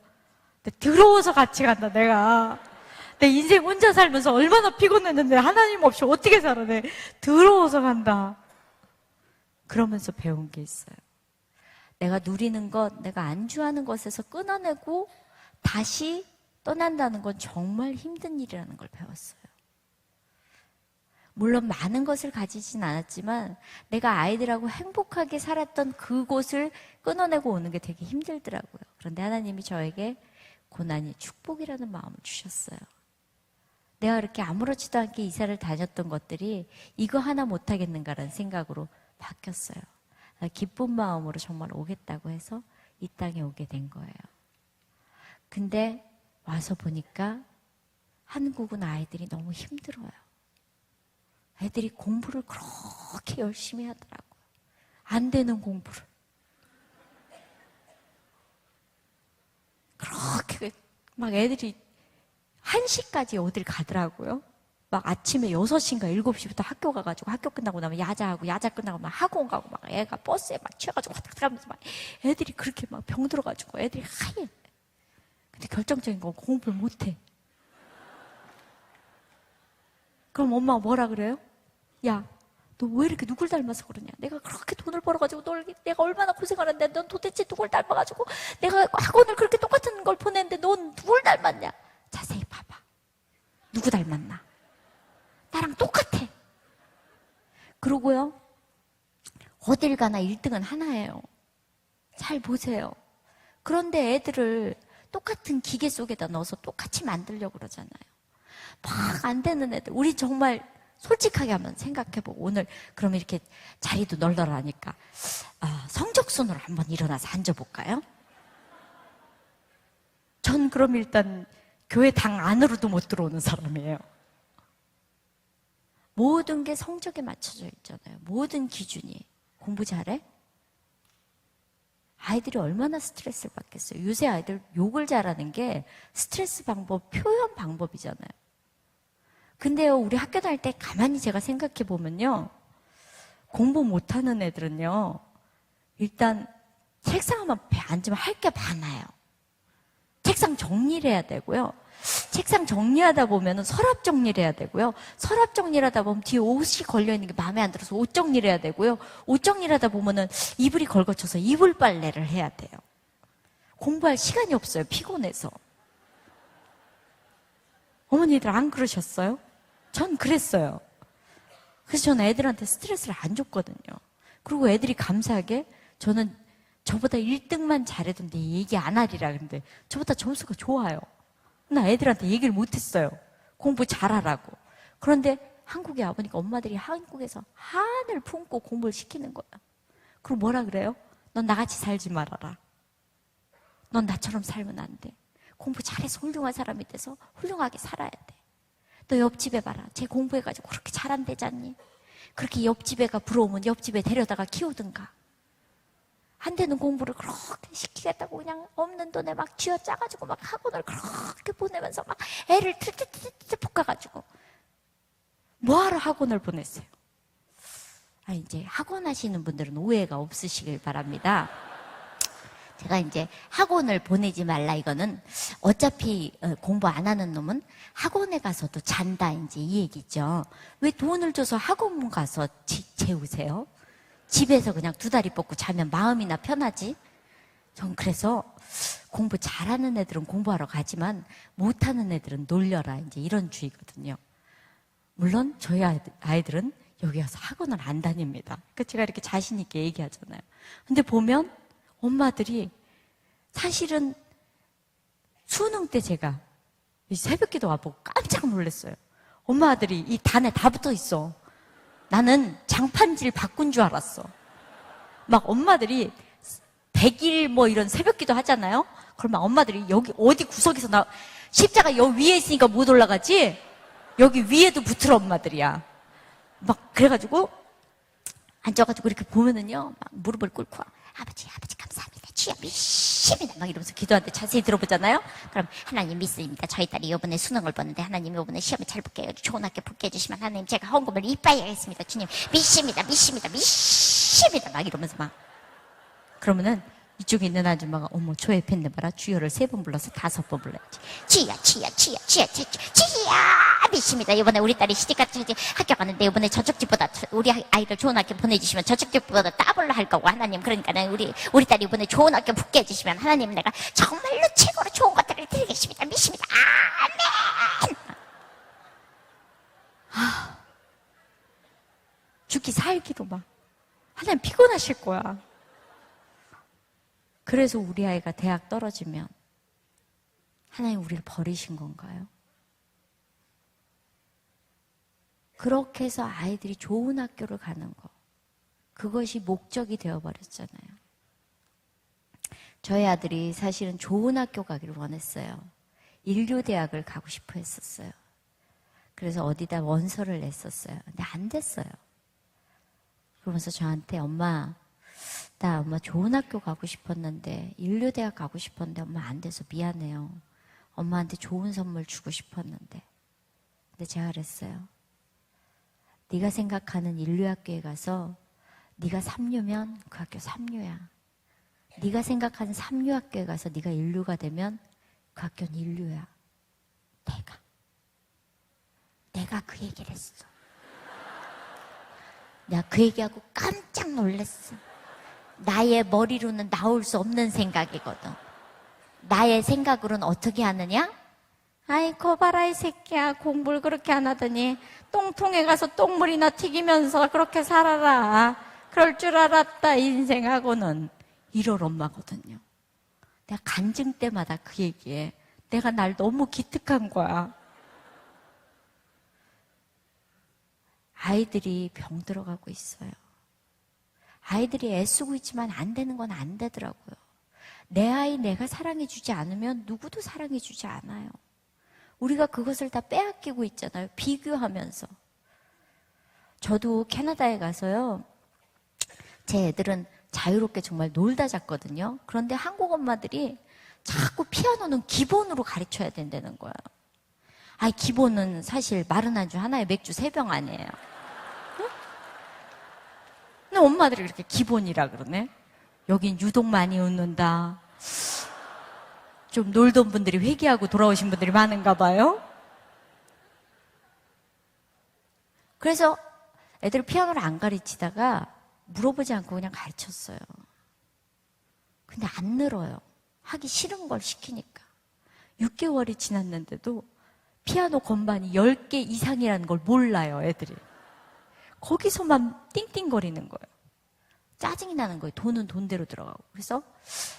들어오서 같이 간다 내가. 내 인생 혼자 살면서 얼마나 피곤했는데 하나님 없이 어떻게 살아내. 더러워서 간다. 그러면서 배운 게 있어요. 내가 누리는 것, 내가 안주하는 것에서 끊어내고 다시 떠난다는 건 정말 힘든 일이라는 걸 배웠어요. 물론 많은 것을 가지진 않았지만 내가 아이들하고 행복하게 살았던 그곳을 끊어내고 오는 게 되게 힘들더라고요. 그런데 하나님이 저에게 고난이 축복이라는 마음을 주셨어요. 내가 그렇게 아무렇지도 않게 이사를 다녔던 것들이 이거 하나 못하겠는가라는 생각으로 바뀌었어요. 기쁜 마음으로 정말 오겠다고 해서 이 땅에 오게 된 거예요. 근데 와서 보니까 한국은 아이들이 너무 힘들어요. 애들이 공부를 그렇게 열심히 하더라고요. 안 되는 공부를. 그렇게 막 애들이 1시까지 어딜 가더라고요. 막 아침에 6시인가 7시부터 학교 가가지고 학교 끝나고 나면 야자하고 야자 끝나고 막 학원 가고 막 애가 버스에 막 취해가지고 왔다 갔다 하면서 막 애들이 그렇게 막 병들어가지고 애들이 하얘. 근데 결정적인 건 공부를 못해. 그럼 엄마가 뭐라 그래요? 야, 너 왜 이렇게 누굴 닮아서 그러냐? 내가 그렇게 돈을 벌어가지고 내가 얼마나 고생하는데 넌 도대체 누굴 닮아가지고 내가 학원을 그렇게 똑같은 걸 보냈는데 넌 누굴 닮았냐? 자세히 봐봐. 누구 닮았나? 나랑 똑같아. 그러고요. 어딜 가나 1등은 하나예요. 잘 보세요. 그런데 애들을 똑같은 기계 속에다 넣어서 똑같이 만들려고 그러잖아요. 막 안 되는 애들. 우리 정말 솔직하게 한번 생각해보고 오늘 그럼 이렇게 자리도 널널하니까 성적순으로 한번 일어나서 앉아볼까요? 전 그럼 일단 교회 당 안으로도 못 들어오는 사람이에요. 모든 게 성적에 맞춰져 있잖아요. 모든 기준이. 공부 잘해? 아이들이 얼마나 스트레스를 받겠어요. 요새 아이들 욕을 잘하는 게 스트레스 방법, 표현 방법이잖아요. 근데요, 우리 학교 다닐 때 가만히 제가 생각해 보면요, 공부 못하는 애들은요, 일단 책상 앞에 앉으면 할 게 많아요. 책상 정리를 해야 되고요. 책상 정리하다 보면 서랍 정리를 해야 되고요. 서랍 정리를 하다 보면 뒤에 옷이 걸려있는 게 마음에 안 들어서 옷 정리를 해야 되고요. 옷 정리를 하다 보면은 이불이 걸거쳐서 이불 빨래를 해야 돼요. 공부할 시간이 없어요. 피곤해서. 어머니들 안 그러셨어요? 전 그랬어요. 그래서 저는 애들한테 스트레스를 안 줬거든요. 그리고 애들이 감사하게 저는 저보다 1등만 잘해도 얘기 안 하리라. 근데 저보다 점수가 좋아요. 나 애들한테 얘기를 못했어요. 공부 잘하라고. 그런데 한국에 와보니까 엄마들이 한국에서 한을 품고 공부를 시키는 거야. 그럼 뭐라 그래요? 넌 나같이 살지 말아라. 넌 나처럼 살면 안 돼. 공부 잘해서 훌륭한 사람이 돼서 훌륭하게 살아야 돼. 너 옆집에 봐라. 쟤 공부해가지고 그렇게 잘한대잖니. 그렇게 옆집애가 부러우면 옆집에 데려다가 키우든가. 안 되는 공부를 그렇게 시키겠다고 그냥 없는 돈에 막 쥐어짜가지고 막 학원을 그렇게 보내면서 막 애를 트트트트 볶아가지고 뭐하러 학원을 보냈어요? 이제 학원 하시는 분들은 오해가 없으시길 바랍니다. 제가 이제 학원을 보내지 말라 이거는 어차피 공부 안 하는 놈은 학원에 가서도 잔다 이제 이 얘기죠. 왜 돈을 줘서 학원 가서 재우세요? 집에서 그냥 2다리 뻗고 자면 마음이나 편하지? 전 그래서 공부 잘하는 애들은 공부하러 가지만 못하는 애들은 놀려라 이제 이런 주의거든요. 물론 저희 아이들은 여기 와서 학원을 안 다닙니다. 그러니까 제가 이렇게 자신 있게 얘기하잖아요. 근데 보면 엄마들이 사실은 수능 때 제가 새벽기도 와보고 깜짝 놀랐어요. 엄마 아들이 이 단에 다 붙어 있어. 나는 장판지를 바꾼 줄 알았어. 막 엄마들이 100일 뭐 이런 새벽기도 하잖아요. 그러면 엄마들이 여기 어디 구석에서 십자가 여기 위에 있으니까 못 올라가지? 여기 위에도 붙을 엄마들이야. 막 그래가지고 앉아가지고 이렇게 보면은요, 막 무릎을 꿇고 아버지 감사합니다. 주여 믿습니다. 막 이러면서 기도하는데 자세히 들어보잖아요. 그럼 하나님 믿습니다. 저희 딸이 이번에 수능을 보는데 하나님 이번에 시험을 잘 붙게 해가지고 좋은 학교 붙게 해주시면 하나님 제가 헌금을 이빠이 하겠습니다. 주님 믿습니다. 막 이러면서 막 그러면은 이쪽에 있는 아줌마가 어머 저 옆에 있는 봐라 주여를 3번 불러서 5번 불러야지. 지야 미십니다. 이번에 우리 딸이 시집가서 학교 가는데 이번에 저쪽 집보다 우리 아이를 좋은 학교 보내주시면 저쪽 집보다 더블로 할 거고 하나님 그러니까는 우리 딸이 이번에 좋은 학교 붙게 해주시면 하나님 내가 정말로 최고로 좋은 것들을 드리겠습니다. 믿습니다. 아멘. 죽기 살기로 막 하나님 피곤하실 거야. 그래서 우리 아이가 대학 떨어지면 하나님 우리를 버리신 건가요? 그렇게 해서 아이들이 좋은 학교를 가는 거, 그것이 목적이 되어버렸잖아요. 저희 아들이 사실은 좋은 학교 가기를 원했어요. 인류대학을 가고 싶어 했었어요. 그래서 어디다 원서를 냈었어요. 근데 안 됐어요. 그러면서 저한테 엄마 좋은 학교 가고 싶었는데 인류대학 가고 싶었는데 엄마 안 돼서 미안해요. 엄마한테 좋은 선물 주고 싶었는데. 근데 제가 그랬어요. 네가 생각하는 인류학교에 가서 네가 3류면 그 학교 3류야. 네가 생각하는 3류학교에 가서 네가 인류가 되면 그 학교는 인류야. 내가 그 얘기를 했어. 내가 그 얘기하고 깜짝 놀랐어. 나의 머리로는 나올 수 없는 생각이거든. 나의 생각으로는 어떻게 하느냐? 아이고 봐라 이 새끼야 공부를 그렇게 안 하더니 똥통에 가서 똥물이나 튀기면서 그렇게 살아라. 그럴 줄 알았다 인생하고는. 이럴 엄마거든요. 내가 간증 때마다 그 얘기해. 내가 날 너무 기특한 거야. 아이들이 병 들어가고 있어요. 아이들이 애쓰고 있지만 안 되는 건 안 되더라고요. 내 아이 내가 사랑해주지 않으면 누구도 사랑해주지 않아요. 우리가 그것을 다 빼앗기고 있잖아요. 비교하면서. 저도 캐나다에 가서요. 제 애들은 자유롭게 정말 놀다 잤거든요. 그런데 한국 엄마들이 자꾸 피아노는 기본으로 가르쳐야 된다는 거예요. 기본은 사실 마른 안주 하나에 맥주 3병 아니에요. 응? 근데 엄마들이 그렇게 기본이라 그러네. 여긴 유독 많이 웃는다. 좀 놀던 분들이 회개하고 돌아오신 분들이 많은가 봐요. 그래서 애들 피아노를 안 가르치다가 물어보지 않고 그냥 가르쳤어요. 근데 안 늘어요. 하기 싫은 걸 시키니까. 6개월이 지났는데도 피아노 건반이 10개 이상이라는 걸 몰라요, 애들이. 거기서만 띵띵거리는 거예요. 짜증이 나는 거예요. 돈은 돈대로 들어가고. 그래서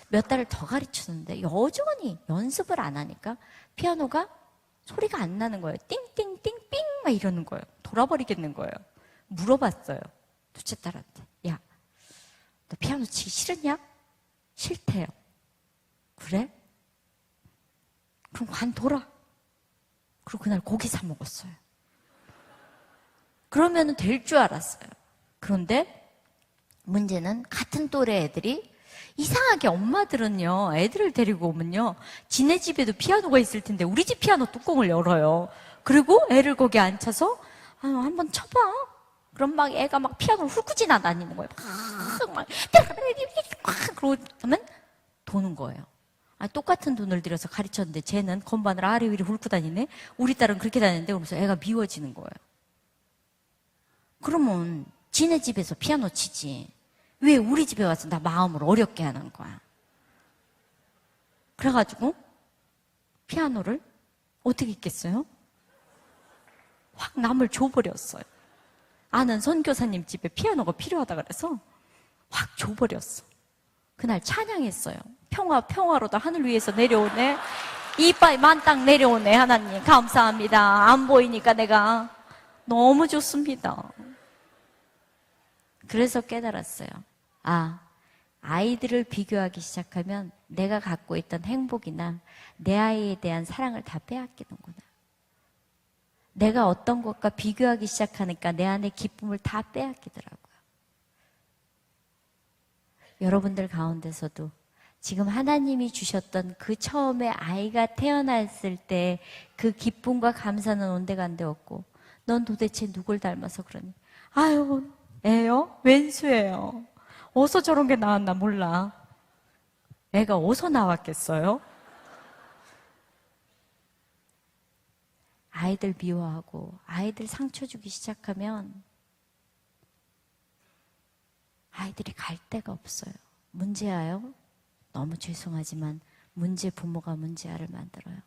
몇 달을 더 가르쳤는데 여전히 연습을 안 하니까 피아노가 소리가 안 나는 거예요. 띵띵띵띵 막 이러는 거예요. 돌아버리겠는 거예요. 물어봤어요. 둘째 딸한테. 야, 너 피아노 치기 싫었냐? 싫대요. 그래? 그럼 관둬라. 그리고 그날 고기 사 먹었어요. 그러면 될 줄 알았어요. 그런데 문제는 같은 또래 애들이 이상하게 엄마들은요, 애들을 데리고 오면요, 지네 집에도 피아노가 있을 텐데 우리 집 피아노 뚜껑을 열어요. 그리고 애를 거기 앉혀서 한번 쳐봐. 그럼 막 애가 막 피아노를 훑고 지나다니는 거예요. 막 그러면 도는 거예요. 똑같은 돈을 들여서 가르쳤는데 쟤는 건반을 아래 위로 훑고 다니네. 우리 딸은 그렇게 다니는데 그러면서 애가 미워지는 거예요. 그러면 지네 집에서 피아노 치지. 왜 우리 집에 와서 나 마음을 어렵게 하는 거야? 그래가지고 피아노를 어떻게 했겠어요? 확 남을 줘버렸어요. 아는 선교사님 집에 피아노가 필요하다 그래서 확 줘버렸어. 그날 찬양했어요. 평화로도 하늘 위에서 내려오네. 이빠이 만땅 내려오네. 하나님 감사합니다. 안 보이니까 내가 너무 좋습니다. 그래서 깨달았어요. 아이들을 비교하기 시작하면 내가 갖고 있던 행복이나 내 아이에 대한 사랑을 다 빼앗기는구나. 내가 어떤 것과 비교하기 시작하니까 내 안에 기쁨을 다 빼앗기더라고요. 여러분들 가운데서도 지금 하나님이 주셨던 그 처음에 아이가 태어났을 때 그 기쁨과 감사는 온데간데 없고, 넌 도대체 누굴 닮아서 그러니? 애요? 웬수예요. 어서 저런 게 나왔나 몰라. 애가 어디서 나왔겠어요? 아이들 미워하고 아이들 상처 주기 시작하면 아이들이 갈 데가 없어요. 문제아요? 너무 죄송하지만 문제 부모가 문제아를 만들어요.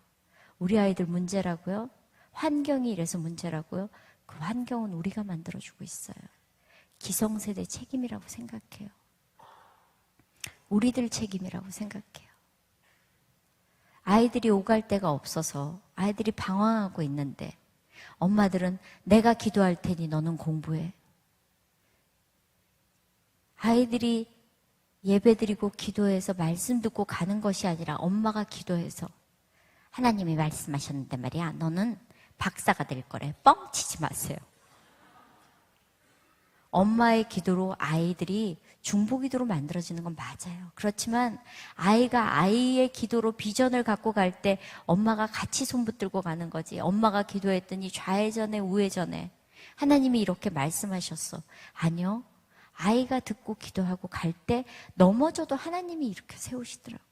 우리 아이들 문제라고요? 환경이 이래서 문제라고요? 그 환경은 우리가 만들어주고 있어요. 기성세대 책임이라고 생각해요. 우리들 책임이라고 생각해요. 아이들이 오갈 데가 없어서 아이들이 방황하고 있는데 엄마들은 내가 기도할 테니 너는 공부해. 아이들이 예배드리고 기도해서 말씀 듣고 가는 것이 아니라 엄마가 기도해서 하나님이 말씀하셨는데 말이야, 너는 박사가 될 거래. 뻥치지 마세요. 엄마의 기도로 아이들이 중보기도로 만들어지는 건 맞아요. 그렇지만 아이가 아이의 기도로 비전을 갖고 갈 때 엄마가 같이 손붙들고 가는 거지. 엄마가 기도했더니 좌회전에 우회전에 하나님이 이렇게 말씀하셨어. 아니요. 아이가 듣고 기도하고 갈 때 넘어져도 하나님이 이렇게 세우시더라고요.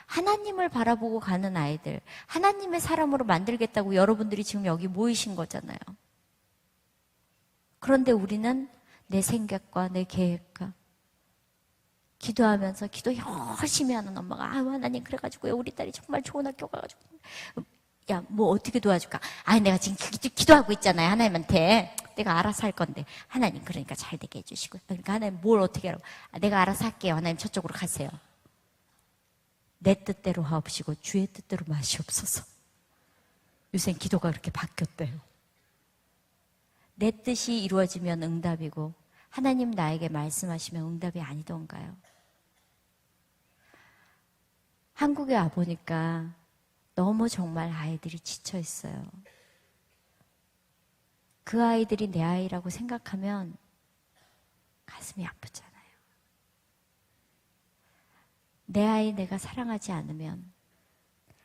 하나님을 바라보고 가는 아이들, 하나님의 사람으로 만들겠다고 여러분들이 지금 여기 모이신 거잖아요. 그런데 우리는 내 생각과 내 계획과 기도하면서 기도 열심히 하는 엄마가 아유 하나님 그래가지고요 우리 딸이 정말 좋은 학교 가가지고 야 뭐 어떻게 도와줄까? 아니 내가 지금 기도하고 있잖아요 하나님한테 내가 알아서 할 건데 하나님 그러니까 잘 되게 해주시고 그러니까 하나님 뭘 어떻게 하라고 내가 알아서 할게요 하나님 저쪽으로 가세요. 내 뜻대로 하옵시고 주의 뜻대로 마시옵소서. 요새 기도가 그렇게 바뀌었대요. 내 뜻이 이루어지면 응답이고 하나님 나에게 말씀하시면 응답이 아니던가요? 한국에 와보니까 너무 정말 아이들이 지쳐 있어요. 그 아이들이 내 아이라고 생각하면 가슴이 아프잖아요. 내 아이 내가 사랑하지 않으면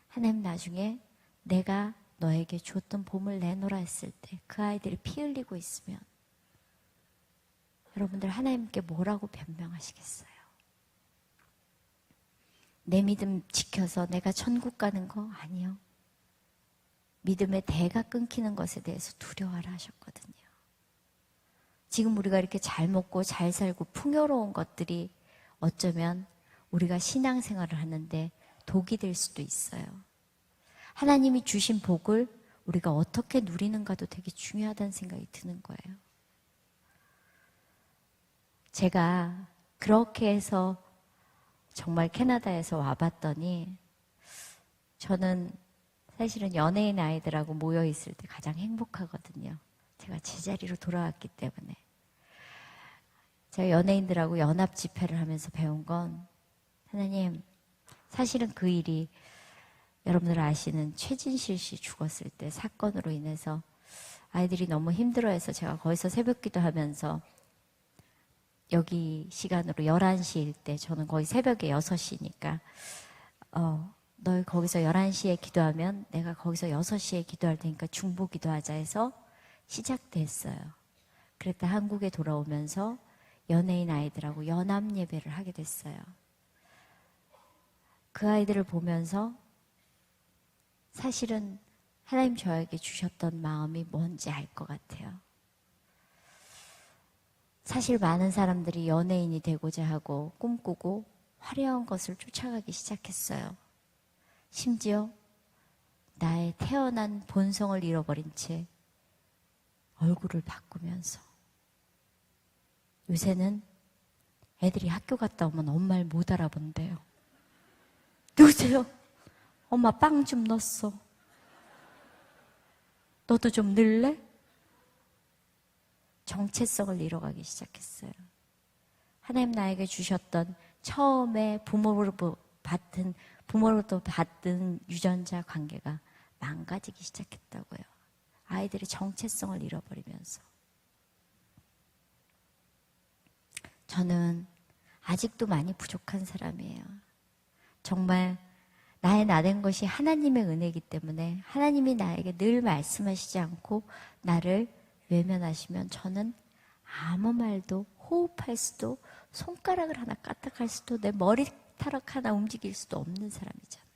하나님 나중에 내가 너에게 줬던 봄을 내놓으라 했을 때 그 아이들이 피 흘리고 있으면 여러분들 하나님께 뭐라고 변명하시겠어요? 내 믿음 지켜서 내가 천국 가는 거 아니요. 믿음의 대가 끊기는 것에 대해서 두려워하라 하셨거든요. 지금 우리가 이렇게 잘 먹고 잘 살고 풍요로운 것들이 어쩌면 우리가 신앙생활을 하는데 독이 될 수도 있어요. 하나님이 주신 복을 우리가 어떻게 누리는가도 되게 중요하다는 생각이 드는 거예요. 제가 그렇게 해서 정말 캐나다에서 와봤더니 저는 사실은 연예인 아이들하고 모여있을 때 가장 행복하거든요. 제가 제자리로 돌아왔기 때문에. 제가 연예인들하고 연합 집회를 하면서 배운 건 하나님, 사실은 그 일이 여러분들 아시는 최진실 씨 죽었을 때 사건으로 인해서 아이들이 너무 힘들어해서 제가 거기서 새벽기도 하면서 여기 시간으로 11시일 때 저는 거의 새벽에 6시니까 너 거기서 11시에 기도하면 내가 거기서 6시에 기도할 테니까 중보 기도하자 해서 시작됐어요. 그랬다 한국에 돌아오면서 연예인 아이들하고 연합 예배를 하게 됐어요. 그 아이들을 보면서 사실은 하나님 저에게 주셨던 마음이 뭔지 알 것 같아요. 사실 많은 사람들이 연예인이 되고자 하고 꿈꾸고 화려한 것을 쫓아가기 시작했어요. 심지어 나의 태어난 본성을 잃어버린 채 얼굴을 바꾸면서 요새는 애들이 학교 갔다 오면 엄마를 못 알아본대요. 누구세요? 엄마 빵 좀 넣었어. 너도 좀 넣을래? 정체성을 잃어가기 시작했어요. 하나님 나에게 주셨던 처음에 부모로부터 받은 유전자 관계가 망가지기 시작했다고요. 아이들이 정체성을 잃어버리면서. 저는 아직도 많이 부족한 사람이에요. 정말 나의 나된 것이 하나님의 은혜이기 때문에 하나님이 나에게 늘 말씀하시지 않고 나를 외면하시면 저는 아무 말도 호흡할 수도 손가락을 하나 까딱할 수도 내 머리 머리카락 하나 움직일 수도 없는 사람이잖아요.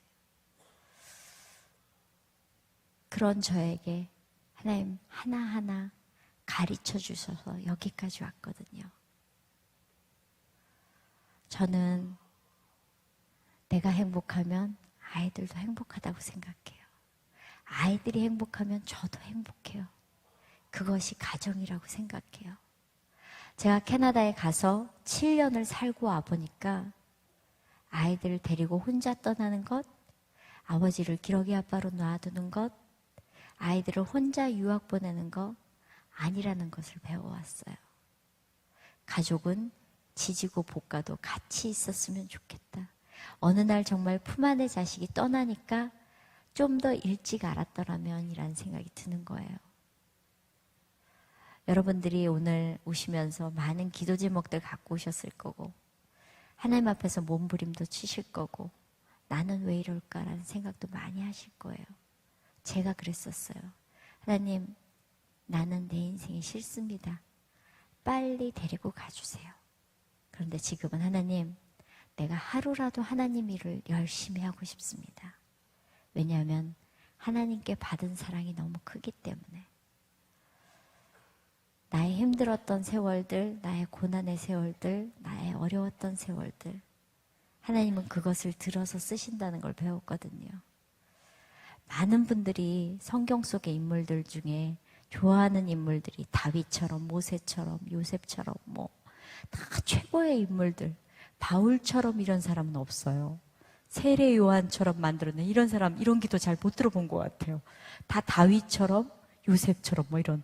그런 저에게 하나님 하나하나 가르쳐 주셔서 여기까지 왔거든요. 저는 내가 행복하면 아이들도 행복하다고 생각해요. 아이들이 행복하면 저도 행복해요. 그것이 가정이라고 생각해요. 제가 캐나다에 가서 7년을 살고 와보니까 아이들을 데리고 혼자 떠나는 것, 아버지를 기러기 아빠로 놔두는 것, 아이들을 혼자 유학 보내는 것 아니라는 것을 배워왔어요. 가족은 지지고 볶아도 같이 있었으면 좋겠다. 어느 날 정말 품 안의 자식이 떠나니까 좀 더 일찍 알았더라면 이라는 생각이 드는 거예요. 여러분들이 오늘 오시면서 많은 기도 제목들 갖고 오셨을 거고 하나님 앞에서 몸부림도 치실 거고 나는 왜 이럴까라는 생각도 많이 하실 거예요. 제가 그랬었어요. 하나님, 나는 내 인생이 싫습니다. 빨리 데리고 가주세요. 그런데 지금은 하나님, 내가 하루라도 하나님 일을 열심히 하고 싶습니다. 왜냐하면 하나님께 받은 사랑이 너무 크기 때문에. 나의 힘들었던 세월들, 나의 고난의 세월들, 나의 어려웠던 세월들, 하나님은 그것을 들어서 쓰신다는 걸 배웠거든요. 많은 분들이 성경 속의 인물들 중에 좋아하는 인물들이 다윗처럼, 모세처럼, 요셉처럼 다 최고의 인물들, 바울처럼 이런 사람은 없어요. 세례 요한처럼 만들어낸 이런 사람, 이런 기도 잘 못 들어본 것 같아요. 다 다윗처럼, 요셉처럼 이런.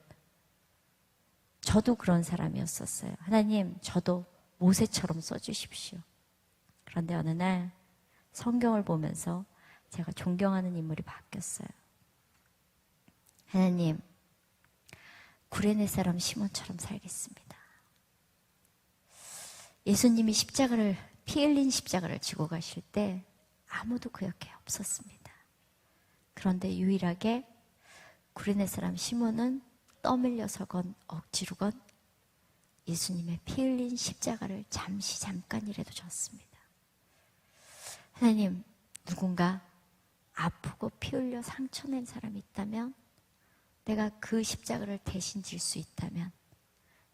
저도 그런 사람이었었어요. 하나님, 저도 모세처럼 써주십시오. 그런데 어느 날 성경을 보면서 제가 존경하는 인물이 바뀌었어요. 하나님, 구레네 사람 시몬처럼 살겠습니다. 예수님이 십자가를, 피 흘린 십자가를 지고 가실 때 아무도 그 옆에 없었습니다. 그런데 유일하게 구레네 사람 시몬은 떠밀려서건 억지로건 예수님의 피 흘린 십자가를 잠깐이라도 졌습니다. 하나님, 누군가 아프고 피 흘려 상처낸 사람이 있다면, 내가 그 십자가를 대신 질 수 있다면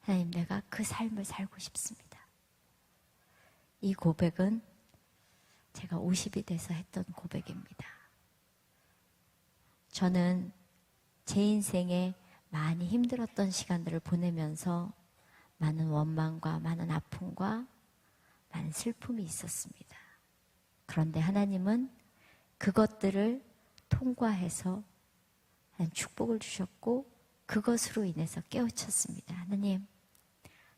하나님, 내가 그 삶을 살고 싶습니다. 이 고백은 제가 50이 돼서 했던 고백입니다. 저는 제 인생에 많이 힘들었던 시간들을 보내면서 많은 원망과 많은 아픔과 많은 슬픔이 있었습니다. 그런데 하나님은 그것들을 통과해서 축복을 주셨고 그것으로 인해서 깨우쳤습니다. 하나님,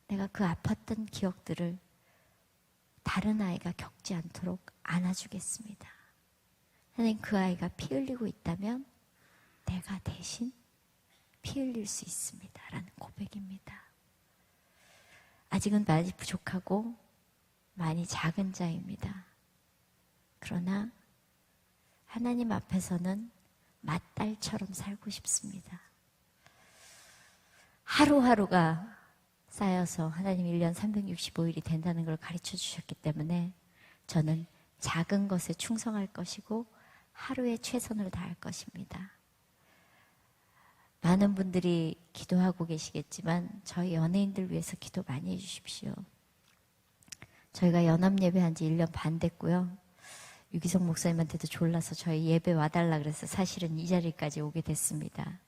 내가 그 아팠던 기억들을 다른 아이가 겪지 않도록 안아주겠습니다. 하나님, 그 아이가 피 흘리고 있다면 내가 대신 피 흘릴 수 있습니다. 라는 고백입니다. 아직은 많이 부족하고 많이 작은 자입니다. 그러나 하나님 앞에서는 맏딸처럼 살고 싶습니다. 하루하루가 쌓여서 하나님 1년 365일이 된다는 걸 가르쳐 주셨기 때문에 저는 작은 것에 충성할 것이고 하루에 최선을 다할 것입니다. 많은 분들이 기도하고 계시겠지만 저희 연예인들 위해서 기도 많이 해주십시오. 저희가 연합예배한 지 1년 반 됐고요. 유기성 목사님한테도 졸라서 저희 예배 와달라 그래서 사실은 이 자리까지 오게 됐습니다.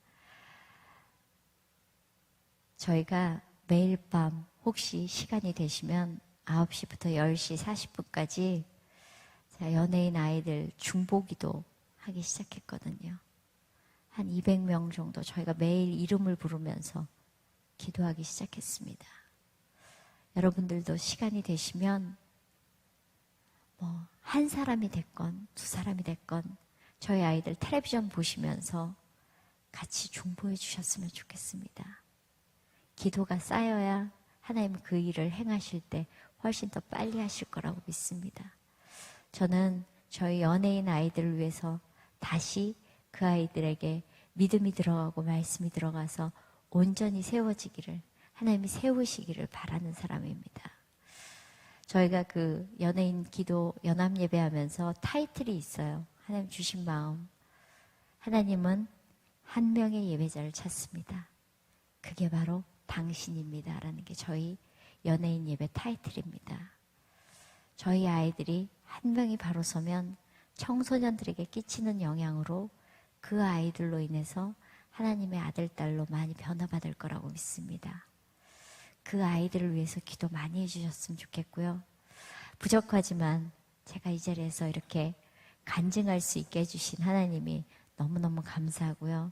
저희가 매일 밤 혹시 시간이 되시면 9시부터 10시 40분까지 연예인 아이들 중보기도 하기 시작했거든요. 한 200명 정도 저희가 매일 이름을 부르면서 기도하기 시작했습니다. 여러분들도 시간이 되시면 한 사람이 됐건 두 사람이 됐건 저희 아이들 텔레비전 보시면서 같이 중보해 주셨으면 좋겠습니다. 기도가 쌓여야 하나님 그 일을 행하실 때 훨씬 더 빨리 하실 거라고 믿습니다. 저는 저희 연예인 아이들을 위해서 다시 그 아이들에게 믿음이 들어가고 말씀이 들어가서 온전히 세워지기를, 하나님이 세우시기를 바라는 사람입니다. 저희가 그 연예인 기도 연합 예배하면서 타이틀이 있어요. 하나님 주신 마음. 하나님은 한 명의 예배자를 찾습니다. 그게 바로 당신입니다. 라는 게 저희 연예인 예배 타이틀입니다. 저희 아이들이 한 명이 바로 서면 청소년들에게 끼치는 영향으로 그 아이들로 인해서 하나님의 아들, 딸로 많이 변화받을 거라고 믿습니다. 그 아이들을 위해서 기도 많이 해주셨으면 좋겠고요. 부족하지만 제가 이 자리에서 이렇게 간증할 수 있게 해주신 하나님이 너무너무 감사하고요.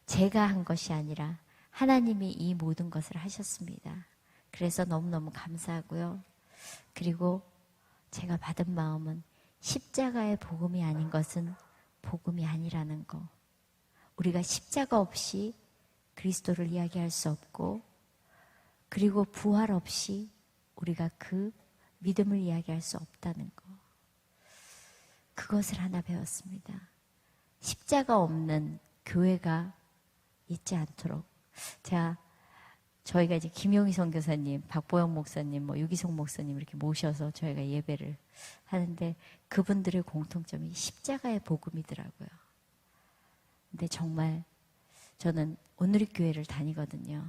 제가 한 것이 아니라 하나님이 이 모든 것을 하셨습니다. 그래서 너무너무 감사하고요. 그리고 제가 받은 마음은 십자가의 복음이 아닌 것은 복음이 아니라는 거. 우리가 십자가 없이 그리스도를 이야기할 수 없고, 그리고 부활 없이 우리가 그 믿음을 이야기할 수 없다는 거. 그것을 하나 배웠습니다. 십자가 없는 교회가 있지 않도록. 저희가 이제 김용희 선교사님, 박보영 목사님, 유기성 목사님 이렇게 모셔서 저희가 예배를 하는데 그분들의 공통점이 십자가의 복음이더라고요. 근데 정말 저는 온누리교회를 다니거든요.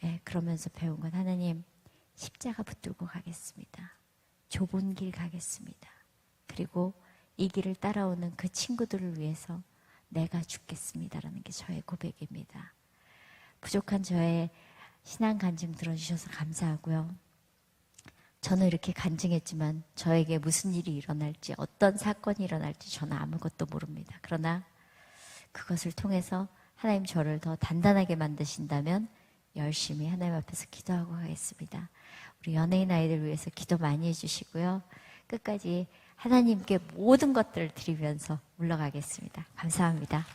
예, 그러면서 배운 건 하나님 십자가 붙들고 가겠습니다. 좁은 길 가겠습니다. 그리고 이 길을 따라오는 그 친구들을 위해서 내가 죽겠습니다라는 게 저의 고백입니다. 부족한 저의 신앙 간증 들어주셔서 감사하고요. 저는 이렇게 간증했지만 저에게 무슨 일이 일어날지, 어떤 사건이 일어날지 저는 아무것도 모릅니다. 그러나 그것을 통해서 하나님 저를 더 단단하게 만드신다면 열심히 하나님 앞에서 기도하고 가겠습니다. 우리 연예인 아이들 위해서 기도 많이 해주시고요. 끝까지 하나님께 모든 것들을 드리면서 물러가겠습니다. 감사합니다.